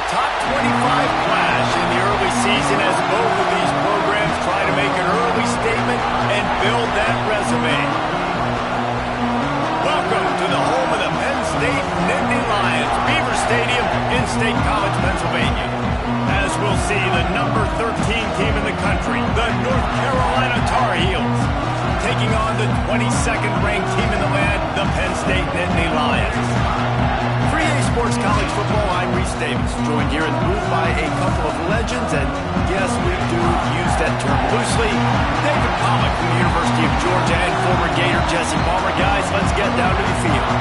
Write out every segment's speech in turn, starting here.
top 25 clash in the early season as both of these programs try to make an early statement and build that resume. Welcome to the home of the Penn State Nittany Lions, Beaver Stadium in State College, Pennsylvania. As we'll see, the number 13 team in the country, the North Carolina Tar Heels, taking on the 22nd ranked team in the land, the Penn State Nittany Lions. For EA Sports College Football, I'm Reese Davis, joined here in the booth by a couple of legends, and yes, we do use that term loosely. David Pollack from the University of Georgia and former Gator Jesse Palmer. Guys, let's get down to the field.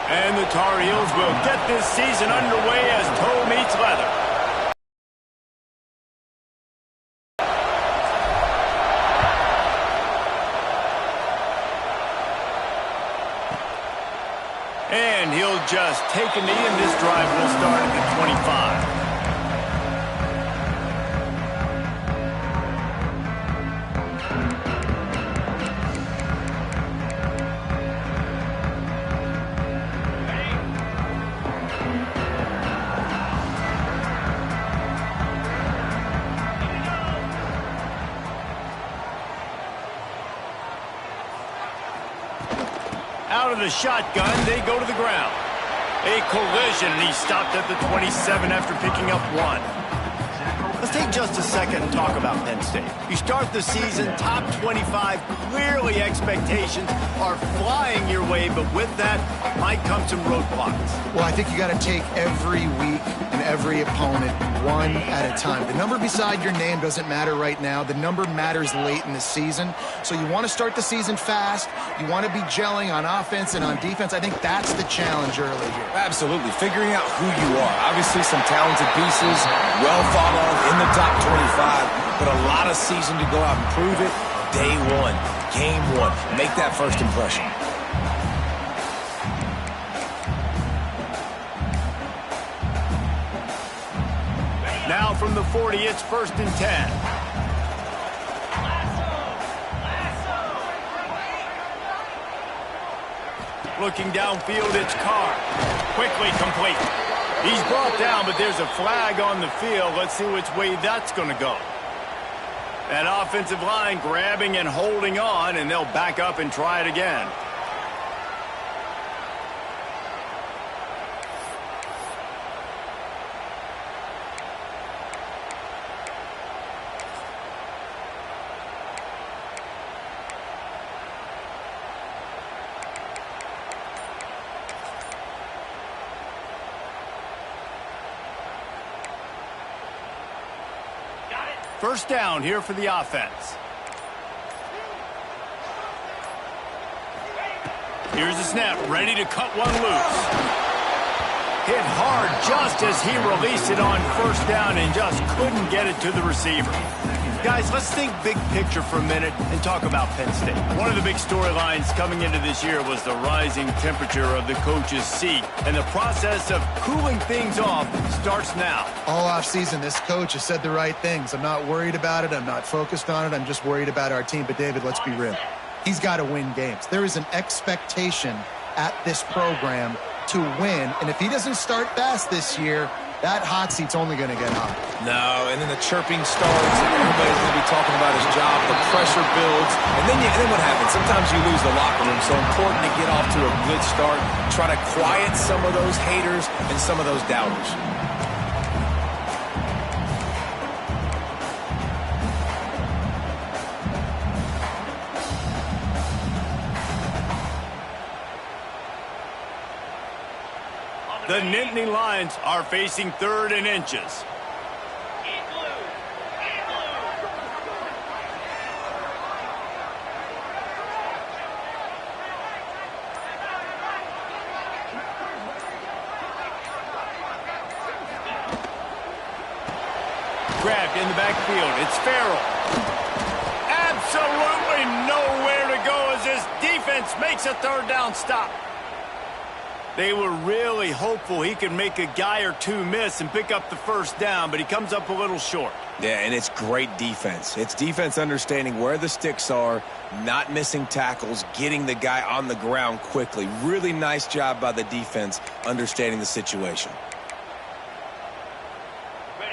And the Tar Heels will get this season underway as toe meets leather. And he'll just take a knee, and this drive will start at the 25. Out of the shotgun, they go to the ground. A collision, and he stopped at the 27 after picking up one. Let's take just a second and talk about Penn State. You start the season top 25. Clearly expectations are flying your way, but with that might come some roadblocks. Well, I think you got to take every week and every opponent one at a time. The number beside your name doesn't matter right now. The number matters late in the season. So you want to start the season fast. You want to be gelling on offense and on defense. I think that's the challenge early here. Absolutely. Figuring out who you are. Obviously some talented pieces, well thought of in the top 25, but a lot of season to go out and prove it. Day one, game one. Make that first impression. Now from the 40, it's 1st and 10. Looking downfield, it's Carr. Quickly complete. He's brought down, but there's a flag on the field. Let's see which way that's going to go. That offensive line grabbing and holding on, and they'll back up and try it again. First down here for the offense. Here's the snap, ready to cut one loose. Hit hard just as he released it on first down and just couldn't get it to the receiver. Guys, let's think big picture for a minute and talk about Penn State. One of the big storylines coming into this year was the rising temperature of the coach's seat, and the process of cooling things off starts now. All offseason, this coach has said the right things. I'm not worried about it. I'm not focused on it. I'm just worried about our team. But, David, let's be real. He's got to win games. There is an expectation at this program to win, and if he doesn't start fast this year, that hot seat's only going to get hot. No, and then the chirping starts, and everybody's going to be talking about his job. The pressure builds, and then what happens? Sometimes you lose the locker room. So important to get off to a good start. Try to quiet some of those haters and some of those doubters. The Nittany Lions are facing 3rd and inches. Grabbed in the backfield. It's Farrell. Absolutely defense makes a third down stop. They were really hopeful he could make a guy or two miss and pick up the first down, but he comes up a little short. Yeah, and it's great defense. It's defense understanding where the sticks are, not missing tackles, getting the guy on the ground quickly. Really nice job by the defense understanding the situation.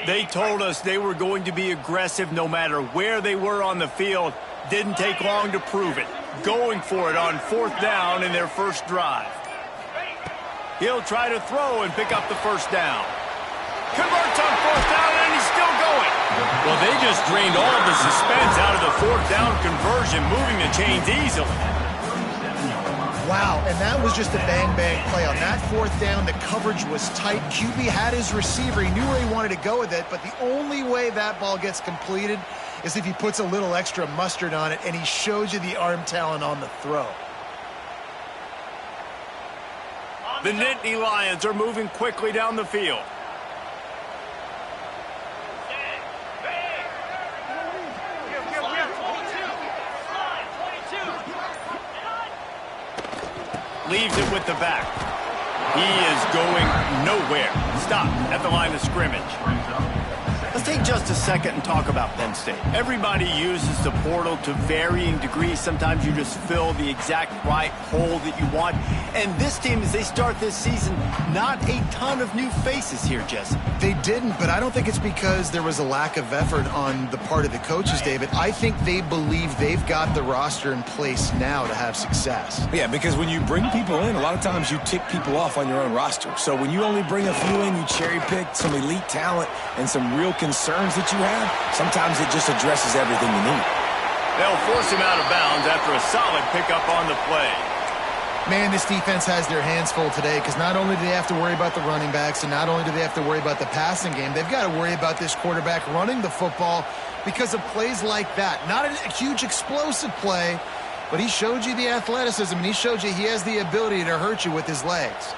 They told us they were going to be aggressive no matter where they were on the field. Didn't take long to prove it. Going for it on fourth down in their first drive. He'll try to throw and pick up the first down. Converts on fourth down, and he's still going. Well, they just drained all of the suspense out of the fourth down conversion, moving the chains easily. Wow, and that was just a bang-bang play. On that fourth down, the coverage was tight. QB had his receiver. He knew where he wanted to go with it, but the only way that ball gets completed is if he puts a little extra mustard on it, and he shows you the arm talent on the throw. The Nittany Lions are moving quickly down the field. Leaves it with the back. He is going nowhere. Stop at the line of scrimmage. Let's take just a second and talk about Penn State. Everybody uses the portal to varying degrees. Sometimes you just fill the exact right hole that you want. And this team, as they start this season, not a ton of new faces here, Jesse. They didn't, but I don't think it's because there was a lack of effort on the part of the coaches, David. I think they believe they've got the roster in place now to have success. Yeah, because when you bring people in, a lot of times you tick people off on your own roster. So when you only bring a few in, you cherry pick some elite talent and some real concerns that you have, sometimes it just addresses everything you need. They'll force him out of bounds after a solid pickup on the play. Man, this defense has their hands full today because not only do they have to worry about the running backs and not only do they have to worry about the passing game, they've got to worry about this quarterback running the football because of plays like that. Not a huge explosive play, but he showed you the athleticism and he showed you he has the ability to hurt you with his legs.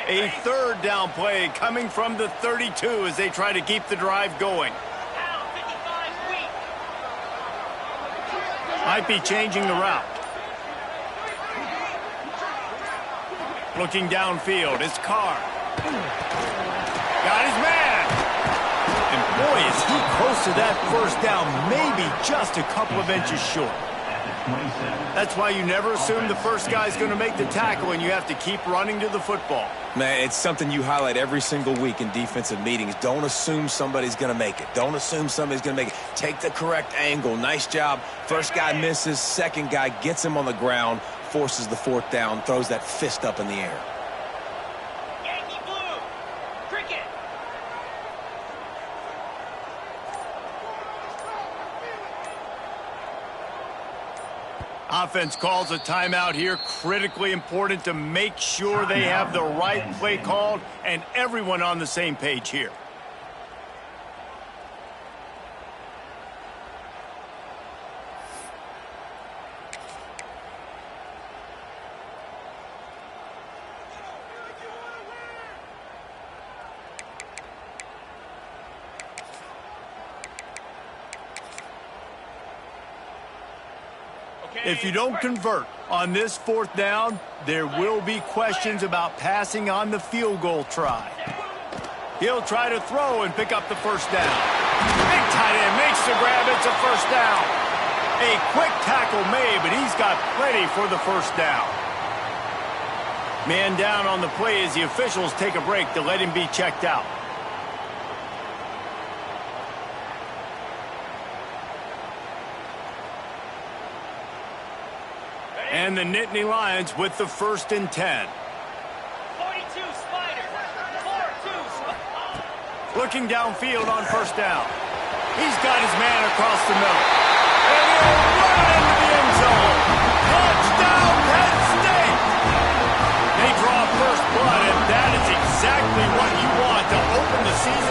A third down play coming from the 32 as they try to keep the drive going. Might be changing the route. Looking downfield, it's Carr. Got his man. And boy, is he close to that first down, maybe just a couple of inches short. That's why you never assume the first guy's going to make the tackle and you have to keep running to the football. Man, it's something you highlight every single week in defensive meetings. Don't assume somebody's going to make it. Don't assume somebody's going to make it. Take the correct angle. Nice job. First guy misses. Second guy gets him on the ground, forces the fourth down, throws that fist up in the air. Yankee Blue. Cricket. Offense calls a timeout here. Critically important to make sure they have the right play called and everyone on the same page here. If you don't convert on this fourth down, there will be questions about passing on the field goal try. He'll try to throw and pick up the first down. Big tight end makes the grab. It's a first down. A quick tackle made, but he's got plenty for the first down. Man down on the play as the officials take a break to let him be checked out. And the Nittany Lions with the 1st and 10. 42 Spider. 4-2 Spider. Looking downfield on first down. He's got his man across the middle. And he'll run it into the end zone. Touchdown, Penn State! They draw first blood, and that is exactly what you want to open the season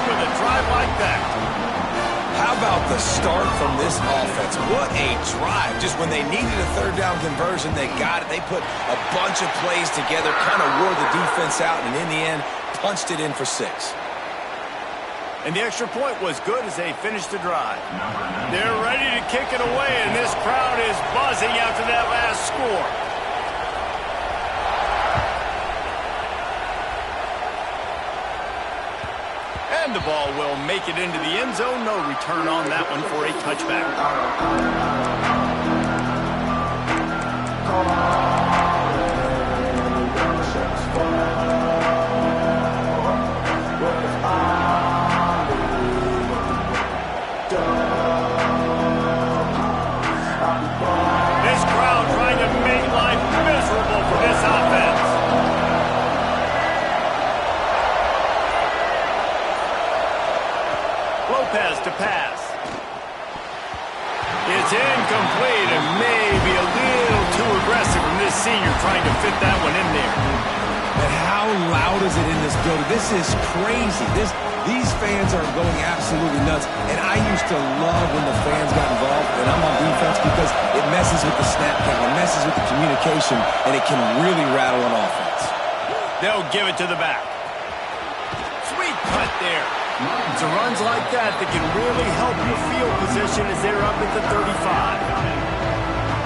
about the start from this offense? What a drive. Just when they needed a third down conversion, they got it. They put a bunch of plays together, kind of wore the defense out, and in the end, punched it in for 6. And the extra point was good as they finished the drive. They're ready to kick it away, and this crowd is buzzing after that last score. And the ball will make it into the end zone. No return on that one for a touchback. This crowd trying to make life miserable for this offense. Lopez to pass. It's incomplete and maybe a little too aggressive from this senior trying to fit that one in there. But how loud is it in this building? This is crazy. These fans are going absolutely nuts. And I used to love when the fans got involved, and I'm on defense, because it messes with the snap count, it messes with the communication, and it can really rattle an offense. They'll give it to the back. Sweet cut there. It's a runs like that can really help your field position as they're up at the 35.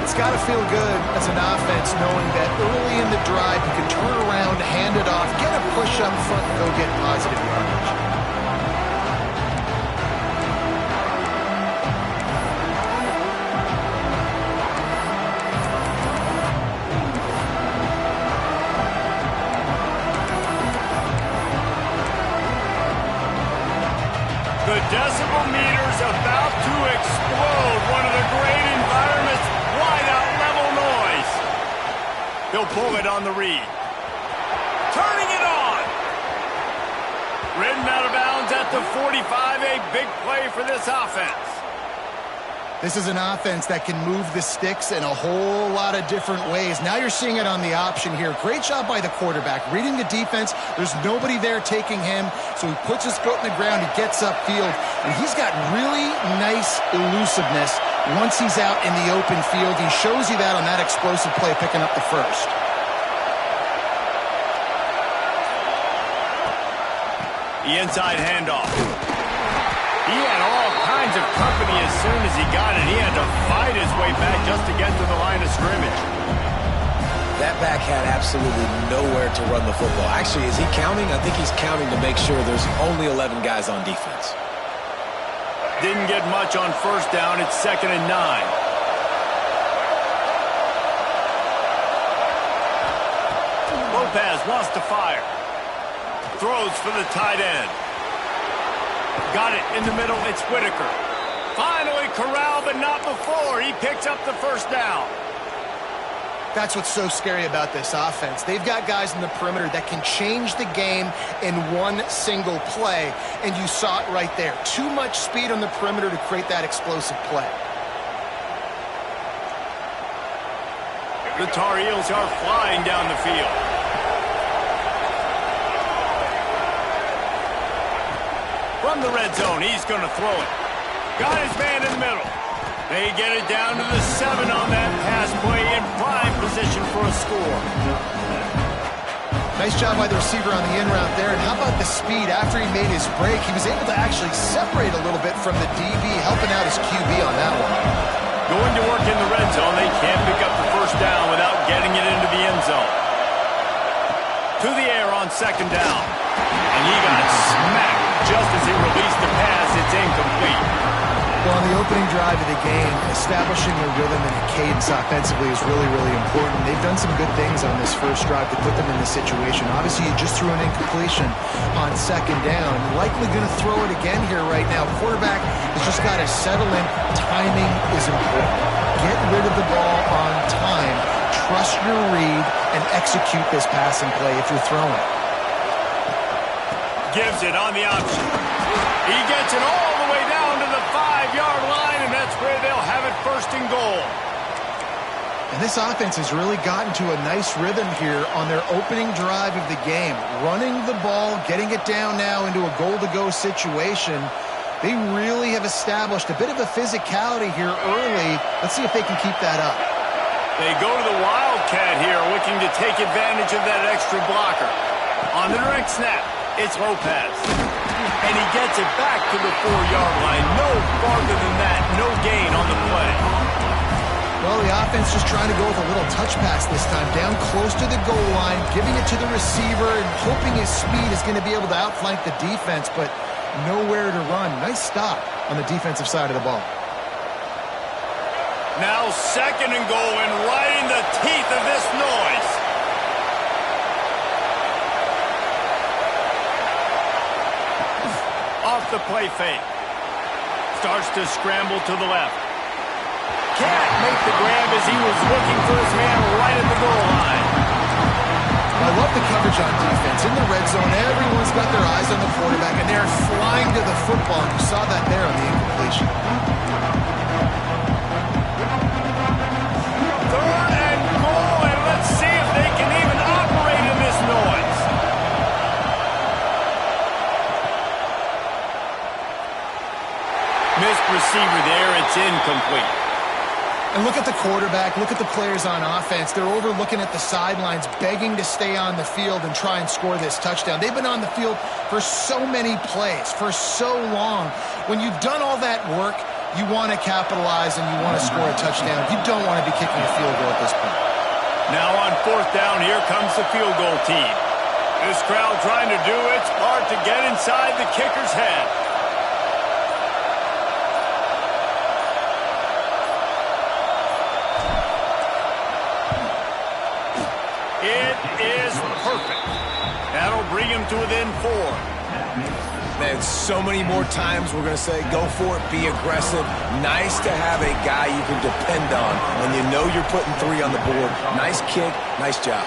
It's got to feel good as an offense knowing that early in the drive you can turn around, hand it off, get a push up front, and go get positive yardage. The decibel meter's about to explode. One of the great environments, wide out level noise. They'll pull it on the read. Turning it on. Ridden out of bounds at the 45. A big play for this offense. This is an offense that can move the sticks in a whole lot of different ways. Now you're seeing it on the option here. Great job by the quarterback. Reading the defense, there's nobody there taking him, so he puts his foot in the ground, he gets upfield, and he's got really nice elusiveness once he's out in the open field. He shows you that on that explosive play, picking up the first. The inside handoff. He had all kinds of company as soon as he got it. He had to fight his way back just to get to the line of scrimmage. That back had absolutely nowhere to run the football. Actually, is he counting? I think he's counting to make sure there's only 11 guys on defense. Didn't get much on first down. It's 2nd and 9. Lopez wants to fire. Throws for the tight end. Got it in the middle. It's Whitaker. Finally corralled, but not before. He picks up the first down. That's what's so scary about this offense. They've got guys in the perimeter that can change the game in one single play, and you saw it right there. Too much speed on the perimeter to create that explosive play. The Tar Heels are flying down the field. From the red zone, he's going to throw it. Got his man in the middle. They get it down to the 7 on that pass play, in prime position for a score. Nice job by the receiver on the in route there. And how about the speed after he made his break? He was able to actually separate a little bit from the DB, helping out his QB on that one. Going to work in the red zone. They can't pick up the first down without getting it into the end zone. To the air on 2nd down. And he got smacked just as he released the pass. It's incomplete. Well, on the opening drive of the game, establishing a rhythm and a cadence offensively is really, really important. They've done some good things on this first drive to put them in this situation. Obviously, you just threw an incompletion on 2nd down. Likely going to throw it again here right now. Quarterback has just got to settle in. Timing is important. Get rid of the ball on time. Trust your read and execute this passing play if you're throwing. Gives it on the option. He gets it all the way down to the 5-yard line, and that's where they'll have it 1st and goal. And this offense has really gotten to a nice rhythm here on their opening drive of the game. Running the ball, getting it down now into a goal-to-go situation. They really have established a bit of a physicality here early. Let's see if they can keep that up. They go to the Wildcat here, looking to take advantage of that extra blocker. On the direct snap, it's Lopez. And he gets it back to the 4-yard line. No farther than that, no gain on the play. Well, the offense just trying to go with a little touch pass this time, down close to the goal line, giving it to the receiver and hoping his speed is going to be able to outflank the defense, but nowhere to run. Nice stop on the defensive side of the ball. Now 2nd and goal, and right in the teeth of this noise. Off the play fake. Starts to scramble to the left. Can't make the grab as he was looking for his man right at the goal line. I love the coverage on defense. In the red zone, everyone's got their eyes on the quarterback, and they're flying to the football. You saw that there on the incompletion. 3rd and goal, and let's see if they can even operate in this noise. Missed receiver there. It's incomplete. And look at the quarterback, look at the players on offense. They're overlooking at the sidelines, begging to stay on the field and try and score this touchdown. They've been on the field for so many plays, for so long. When you've done all that work, you want to capitalize and you want to score a touchdown. You don't want to be kicking a field goal at this point. Now on 4th down, here comes the field goal team. This crowd trying to do its part to get inside the kicker's head. Perfect. That'll bring him to within 4. Man, so many more times we're going to say, go for it, be aggressive. Nice to have a guy you can depend on when you know you're putting 3 on the board. Nice kick, nice job.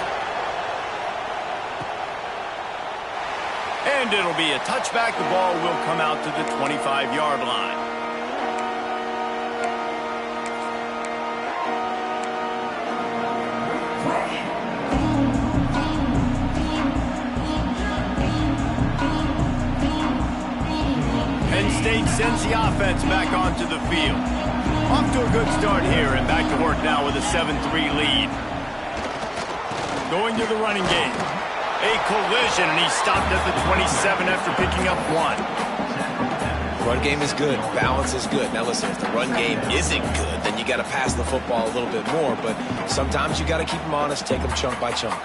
And it'll be a touchback. The ball will come out to the 25-yard line. Penn State sends the offense back onto the field. Off to a good start here, and back to work now with a 7-3 lead. Going to the running game. A collision, and he stopped at the 27 after picking up 1. Run game is good. Balance is good. Now listen, if the run game isn't good, then you got to pass the football a little bit more, but sometimes you got to keep them honest, take them chunk by chunk.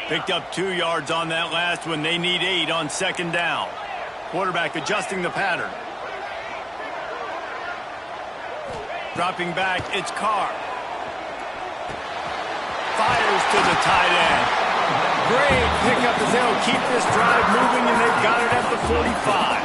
Picked up 2 yards on that last one. They need 8 on 2nd down. Quarterback adjusting the pattern. Dropping back, it's Carr. Fires to the tight end. Great pickup as they'll keep this drive moving, and they've got it at the 45.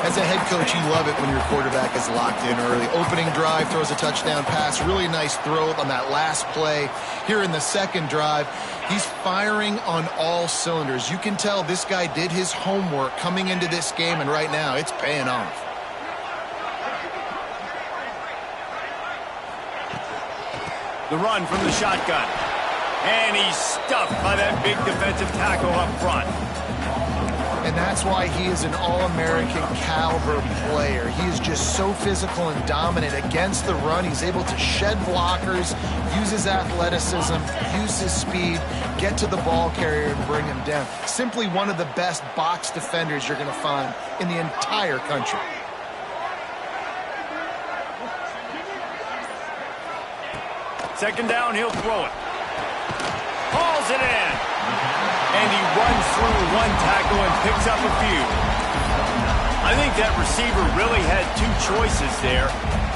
As a head coach, you love it when your quarterback is locked in early. Opening drive, throws a touchdown pass. Really nice throw on that last play. Here in the 2nd drive, he's firing on all cylinders. You can tell this guy did his homework coming into this game, and right now it's paying off. The run from the shotgun. And he's stuffed by that big defensive tackle up front. And that's why he is an All-American caliber player. He is just so physical and dominant against the run. He's able to shed blockers, use his athleticism, use his speed, get to the ball carrier and bring him down. Simply one of the best box defenders you're going to find in the entire country. Second down, he'll throw it. Hauls it in. And he runs through 1 tackle and picks up a few. I think that receiver really had 2 choices there.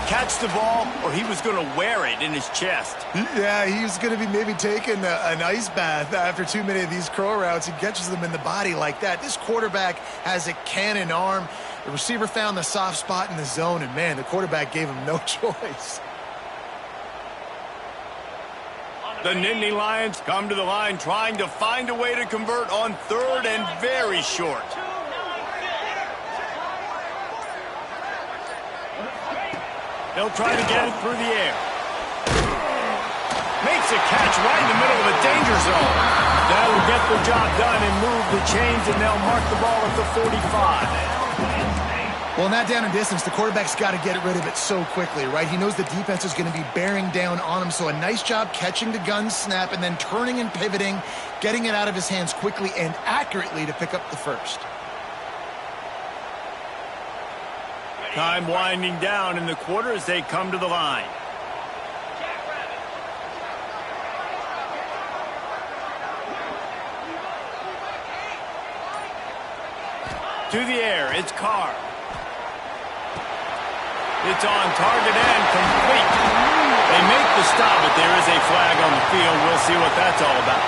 Catch the ball, or he was going to wear it in his chest. Yeah, he was going to be maybe taking an ice bath after too many of these curl routes. He catches them in the body like that. This quarterback has a cannon arm. The receiver found the soft spot in the zone, and, man, the quarterback gave him no choice. The Nittany Lions come to the line trying to find a way to convert on 3rd and very short. They'll try to get it through the air. Makes a catch right in the middle of the danger zone. That'll get the job done and move the chains, and they'll mark the ball at the 45. Well, in that down and distance, the quarterback's got to get rid of it so quickly, right? He knows the defense is going to be bearing down on him, so a nice job catching the gun snap and then turning and pivoting, getting it out of his hands quickly and accurately to pick up the first. Time winding down in the quarter as they come to the line. To the air, it's Carr. It's on target and complete. They make the stop, but there is a flag on the field. We'll see what that's all about.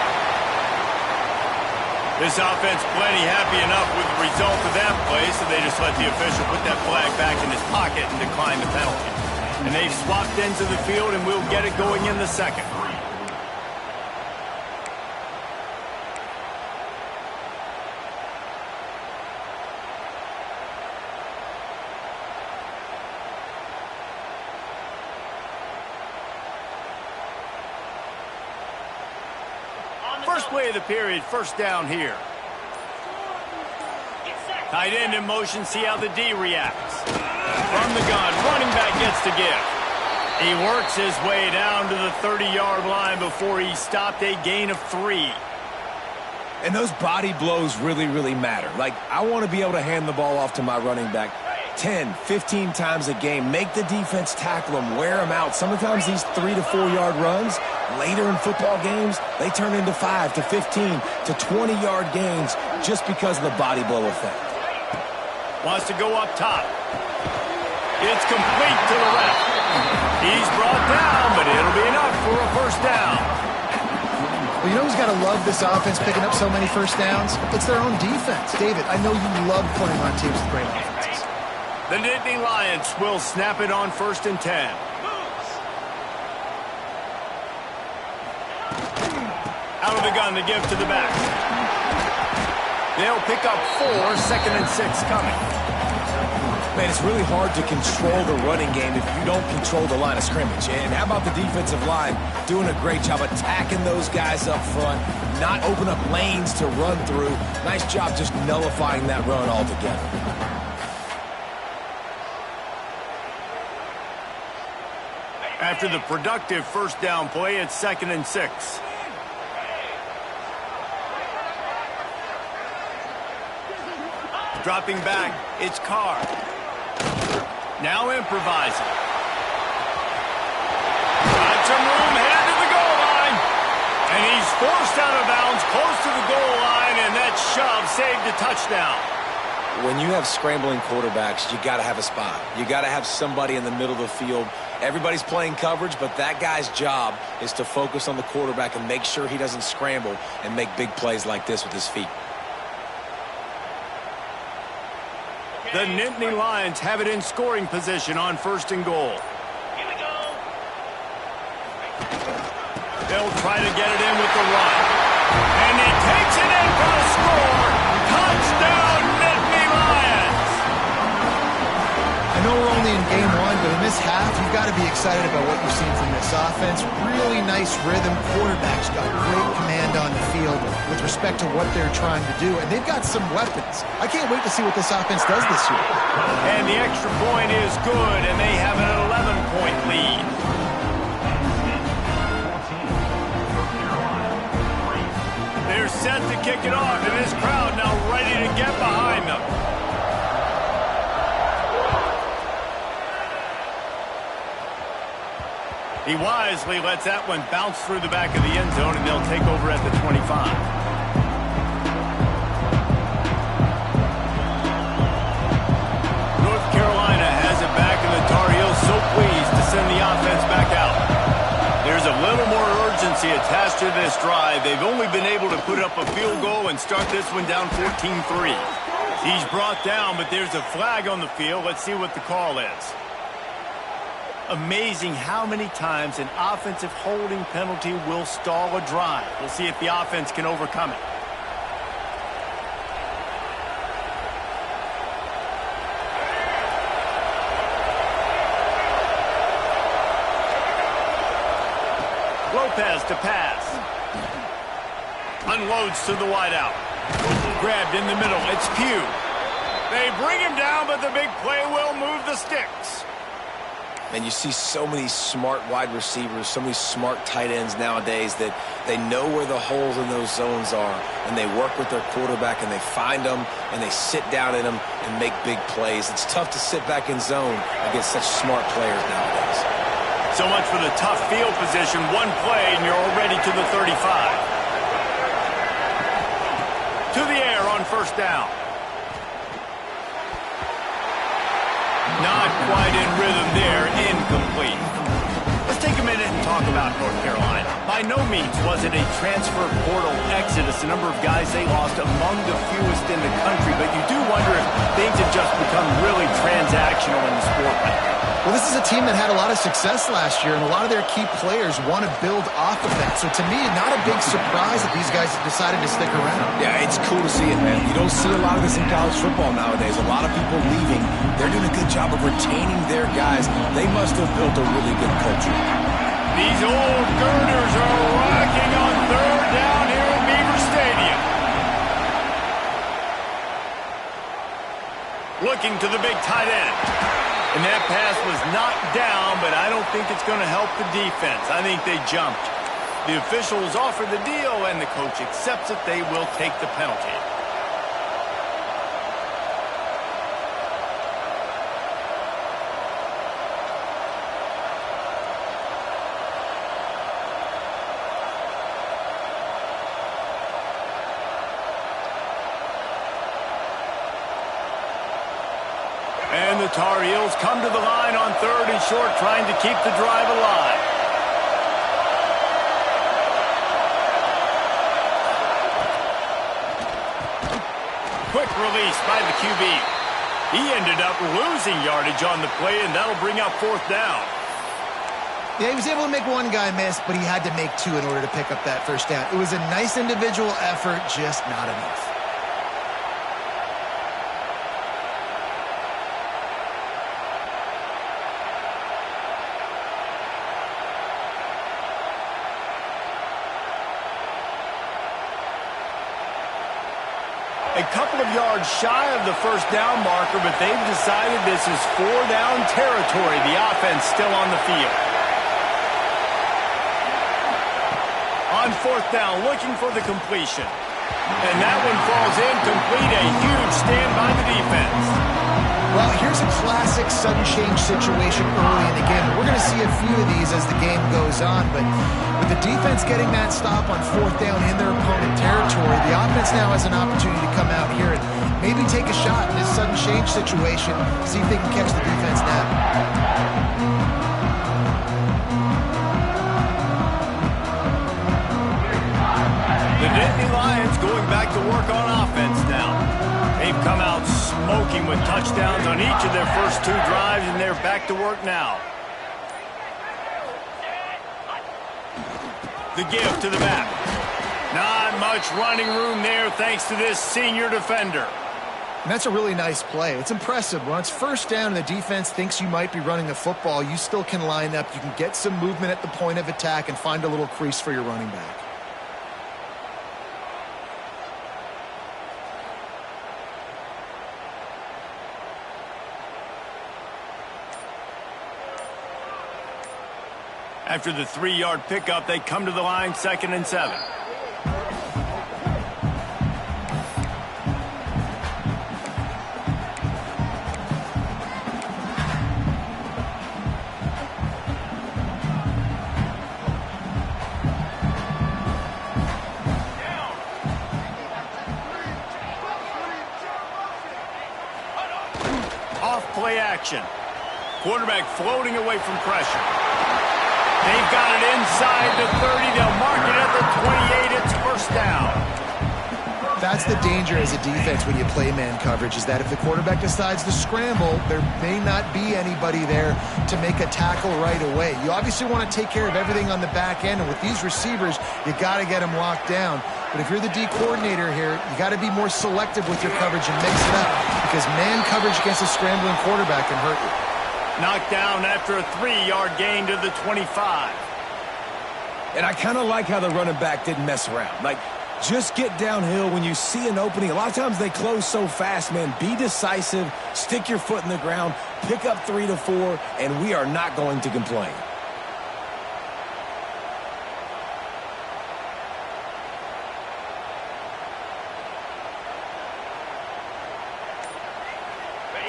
This offense plenty happy enough with the result of that play, so they just let the official put that flag back in his pocket and decline the penalty. And they've swapped ends of the field, and we'll get it going in the second. First play of the period, first down here. Tight end in motion, see how the D reacts. From the gun, running back gets to give. He works his way down to the 30-yard line before he stopped, a gain of 3. And those body blows really, really matter. Like, I want to be able to hand the ball off to my running back 10, 15 times a game. Make the defense tackle them, wear them out. Sometimes these 3 to 4 yard runs, later in football games, they turn into 5 to 15 to 20-yard gains just because of the body blow effect. Wants to go up top. It's complete to the left. He's brought down, but it'll be enough for a first down. Well, you know who's got to love this offense picking up so many first downs? It's their own defense. David, I know you love playing on teams with great offenses. The Nittany Lions will snap it on 1st and 10. Out of the gun to give to the back. They'll pick up 4, 2nd and 6 coming. Man, it's really hard to control the running game if you don't control the line of scrimmage. And how about the defensive line doing a great job attacking those guys up front, not open up lanes to run through. Nice job just nullifying that run altogether. After the productive first down play, it's 2nd and 6. Dropping back, it's Carr. Now improvising. Got some room, headed to the goal line. And he's forced out of bounds, close to the goal line, and that shove saved a touchdown. When you have scrambling quarterbacks, you got to have a spot. You got to have somebody in the middle of the field. Everybody's playing coverage, but that guy's job is to focus on the quarterback and make sure he doesn't scramble and make big plays like this with his feet. The Nittany Lions have it in scoring position on 1st and goal. Here we go. They'll try to get it in with the run. And he takes it in for a score. Touchdown, Nittany Lions! I know we're only in game 1, but in this half, you've got to be excited about what you've seen from this offense. Really nice rhythm. Quarterback's got great command on the field with respect to what they're trying to do, and they've got some weapons. I can't wait to see what this offense does this year. And the extra point is good, and they have an 11-point lead. They're set to kick it off, and this crowd now ready to get behind them. He wisely lets that one bounce through the back of the end zone, and they'll take over at the 25. North Carolina has it back, and the Tar Heels so pleased to send the offense back out. There's a little more urgency attached to this drive. They've only been able to put up a field goal and start this one down 14-3. He's brought down, but there's a flag on the field. Let's see what the call is. Amazing how many times an offensive holding penalty will stall a drive. We'll see if the offense can overcome it. Lopez to pass. Unloads to the wideout. Grabbed in the middle. It's Pugh. They bring him down, but the big play will move the sticks. And you see so many smart wide receivers, so many smart tight ends nowadays that they know where the holes in those zones are, and they work with their quarterback, and they find them, and they sit down in them and make big plays. It's tough to sit back in zone against such smart players nowadays. So much for the tough field position. One play, and you're already to the 35. To the air on first down. Not quite in rhythm there, incomplete. Let's take a minute and talk about North Carolina. By no means was it a transfer portal exodus, the number of guys they lost among the fewest in the country, but you do wonder if things have just become really transactional in the sport right now. Well, this is a team that had a lot of success last year, and a lot of their key players want to build off of that. So to me, not a big surprise that these guys have decided to stick around. Yeah, it's cool to see it, man. You don't see a lot of this in college football nowadays. A lot of people leaving. They're doing a good job of retaining their guys. They must have built a really good culture. These old girders are rocking on third down here at Beaver Stadium. Looking to the big tight end. And that pass was knocked down, but I don't think it's going to help the defense. I think they jumped. The officials offer the deal, and the coach accepts it. They will take the penalty. And the Tar Heels come to the line on third and short, trying to keep the drive alive. Quick release by the QB. He ended up losing yardage on the play, and that'll bring up fourth down. Yeah, he was able to make one guy miss, but he had to make two in order to pick up that first down. It was a nice individual effort, just not enough. A couple of yards shy of the first down marker, but they've decided this is four down territory. The offense still on the field. On fourth down, looking for the completion. And that one falls incomplete. A huge stand by the defense. Well, here's a classic sudden change situation early in the game. We're going to see a few of these as the game goes on, but with the defense getting that stop on fourth down in their opponent territory, the offense now has an opportunity to come out here and maybe take a shot in this sudden change situation, see if they can catch the defense now. The Nittany Lions going back to work on offense now. They've come out smoking with touchdowns on each of their first two drives, and they're back to work now. The give to the back. Not much running room there thanks to this senior defender. And that's a really nice play. It's impressive. When it's first down and the defense thinks you might be running the football, you still can line up. You can get some movement at the point of attack and find a little crease for your running back. After the 3-yard pickup, they come to the line 2nd and 7. Off play action. Quarterback floating away from pressure. They've got it inside the 30. They'll mark it at the 28. It's first down. That's the danger as a defense when you play man coverage, is that if the quarterback decides to scramble, there may not be anybody there to make a tackle right away. You obviously want to take care of everything on the back end, and with these receivers, you got to get them locked down. But if you're the D coordinator here, you got to be more selective with your coverage and mix it up, because man coverage against a scrambling quarterback can hurt you. Knocked down after a 3-yard gain to the 25. And I kind of like how the running back didn't mess around. Like, Just get downhill when you see an opening. A lot of times they close so fast, man. Be decisive, stick your foot in the ground, pick up 3 to 4, and we are not going to complain.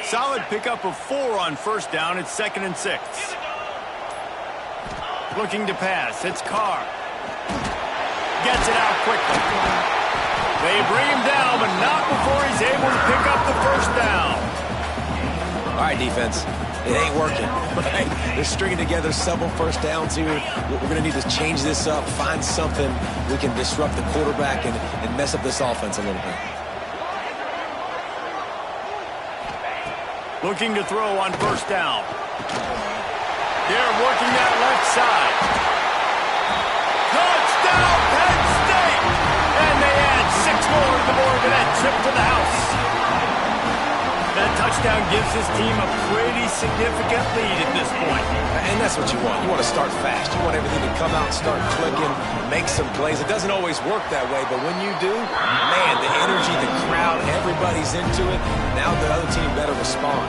Solid pickup of 4 on first down. It's 2nd and 6. Looking to pass. It's Carr. Gets it out quickly. They bring him down, but not before he's able to pick up the first down. All right, defense. It ain't working. Right? They're stringing together several first downs here. We're going to need to change this up, find something we can disrupt the quarterback and mess up this offense a little bit. Looking to throw on first down. They're working that left side. Touchdown, Penn State! And they add 6 more to the board with that trip to the house. That touchdown gives his team a pretty significant lead at this point. And that's what you want. You want to start fast. You want everything to come out, start clicking, make some plays. It doesn't always work that way, but when you do, man, the energy, the crowd, everybody's into it. Now the other team better respond.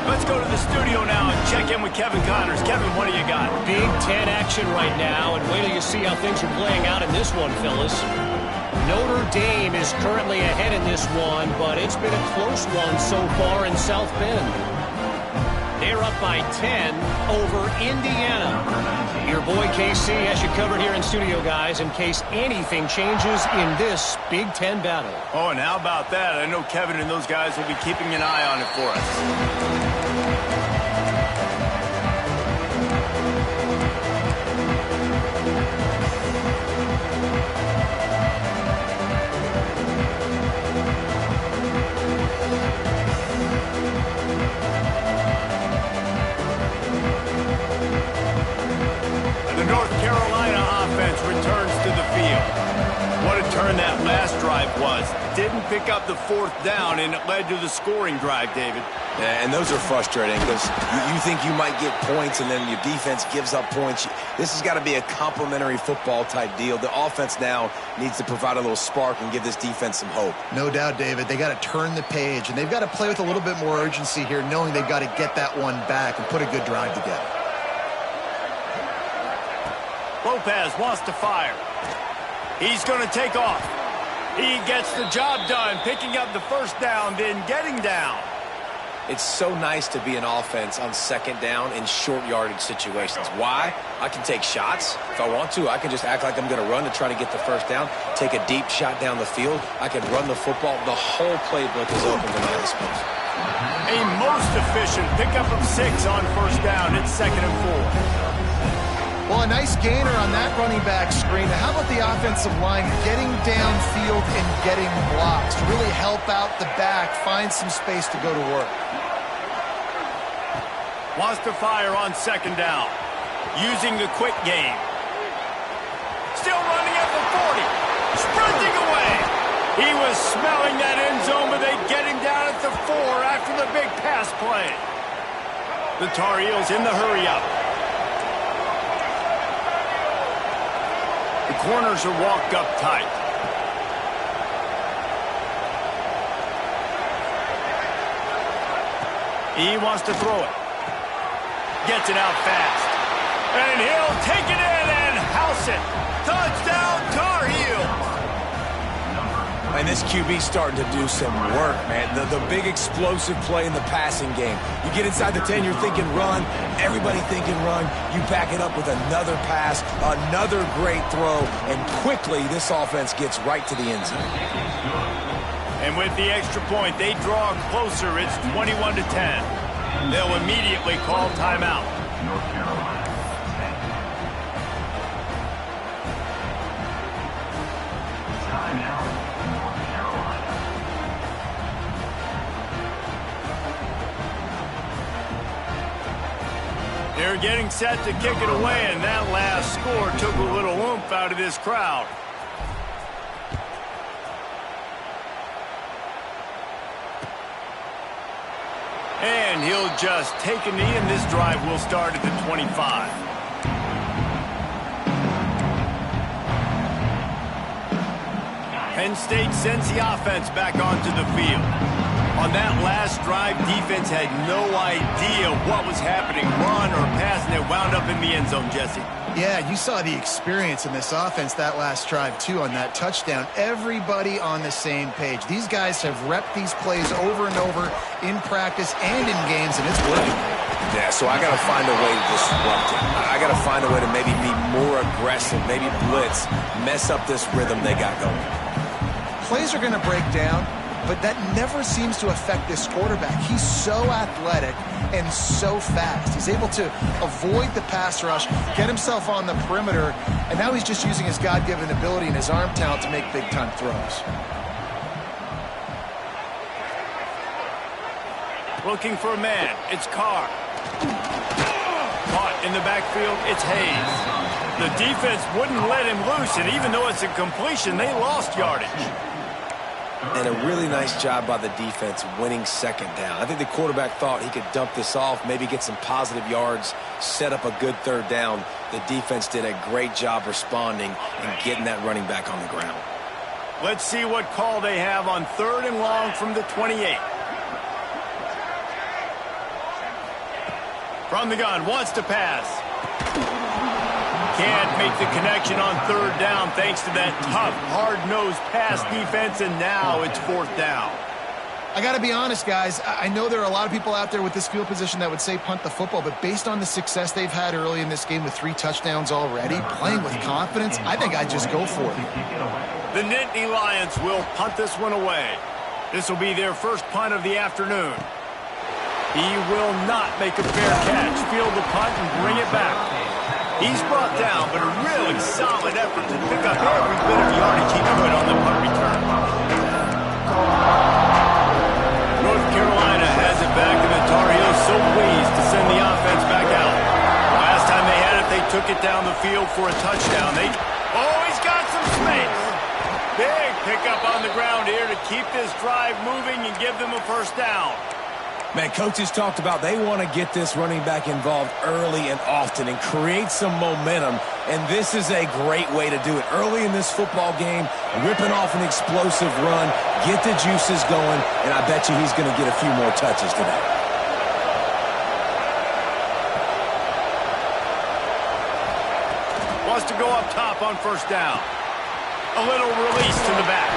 Let's go to the studio now and check in with Kevin Connors. Kevin, what do you got? Big Ten action right now, and wait till you see how things are playing out in this one, fellas. Notre Dame is currently ahead in this one, but it's been a close one so far in South Bend. They're up by 10 over Indiana. Your boy KC has you covered here in studio, guys, in case anything changes in this Big Ten battle. Oh, and how about that? I know Kevin and those guys will be keeping an eye on it for us. Returns to the field. What a turn that last drive was. Didn't pick up the 4th down, and it led to the scoring drive, David. Yeah, and those are frustrating because you think you might get points, and then your defense gives up points. This has got to be a complementary football type deal. The offense now needs to provide a little spark and give this defense some hope. No doubt, David. They got to turn the page, and they've got to play with a little bit more urgency here, knowing they've got to get that one back and put a good drive together. Lopez wants to fire. He's going to take off. He gets the job done, picking up the first down, then getting down. It's so nice to be an offense on 2nd down in short yardage situations. Why? I can take shots. If I want to, I can just act like I'm going to run to try to get the first down, take a deep shot down the field. I can run the football. The whole playbook is open to my disposal. A most efficient pickup of 6 on first down. It's 2nd and 4. Well, a nice gainer on that running back screen. How about the offensive line getting downfield and getting blocks to really help out the back, find some space to go to work? Wants to fire on 2nd down. Using the quick game. Still running at the 40. Sprinting away. He was smelling that end zone, but they get him down at the 4 after the big pass play. The Tar Heels in the hurry-up. The corners are walked up tight. He wants to throw it. Gets it out fast. And he'll take it in and house it. Touchdown, Tar Heels. And this QB's starting to do some work, man. The big explosive play in the passing game. You get inside the 10, you're thinking run. Everybody thinking run. You back it up with another pass, another great throw, and quickly this offense gets right to the end zone. And with the extra point, they draw closer. It's 21-10. They'll immediately call timeout. They're getting set to kick it away, and that last score took a little oomph out of this crowd. And he'll just take a knee, and this drive will start at the 25. Penn State sends the offense back onto the field. On that last drive, defense had no idea what was happening, run or pass, and it wound up in the end zone, Jesse. Yeah, you saw the experience in this offense that last drive, too, on that touchdown. Everybody on the same page. These guys have repped these plays over and over in practice and in games, and it's working. Yeah, so I got to find a way to disrupt it. I got to find a way to maybe be more aggressive, maybe blitz, mess up this rhythm they got going. Plays are going to break down, but that never seems to affect this quarterback. He's so athletic and so fast. He's able to avoid the pass rush, get himself on the perimeter, and now he's just using his God-given ability and his arm talent to make big-time throws. Looking for a man. It's Carr. Caught in the backfield. It's Hayes. The defense wouldn't let him loose, and even though it's a completion, they lost yardage. And a really nice job by the defense winning second down. I think the quarterback thought he could dump this off, maybe get some positive yards, set up a good third down. The defense did a great job responding and getting that running back on the ground. Let's see what call they have on 3rd and long from the 28. From the gun, wants to pass. Can't make the connection on 3rd down thanks to that tough, hard-nosed pass defense, and now it's 4th down. I got to be honest, guys. I know there are a lot of people out there with this field position that would say punt the football, but based on the success they've had early in this game with 3 touchdowns already, playing with confidence, I think I'd just go for it. The Nittany Lions will punt this one away. This will be their first punt of the afternoon. He will not make a fair catch, field the punt, and bring it back. He's brought down, but a really solid effort to pick up every bit of yardage he could on the punt return. North Carolina has it back, and the Tar Heels so pleased to send the offense back out. Last time they had it, they took it down the field for a touchdown. He's got some space. Big pickup on the ground here to keep this drive moving and give them a first down. Man, coaches talked about they want to get this running back involved early and often and create some momentum, and this is a great way to do it. Early in this football game, ripping off an explosive run, get the juices going, and I bet you he's going to get a few more touches today. Wants to go up top on 1st down. A little release to the back.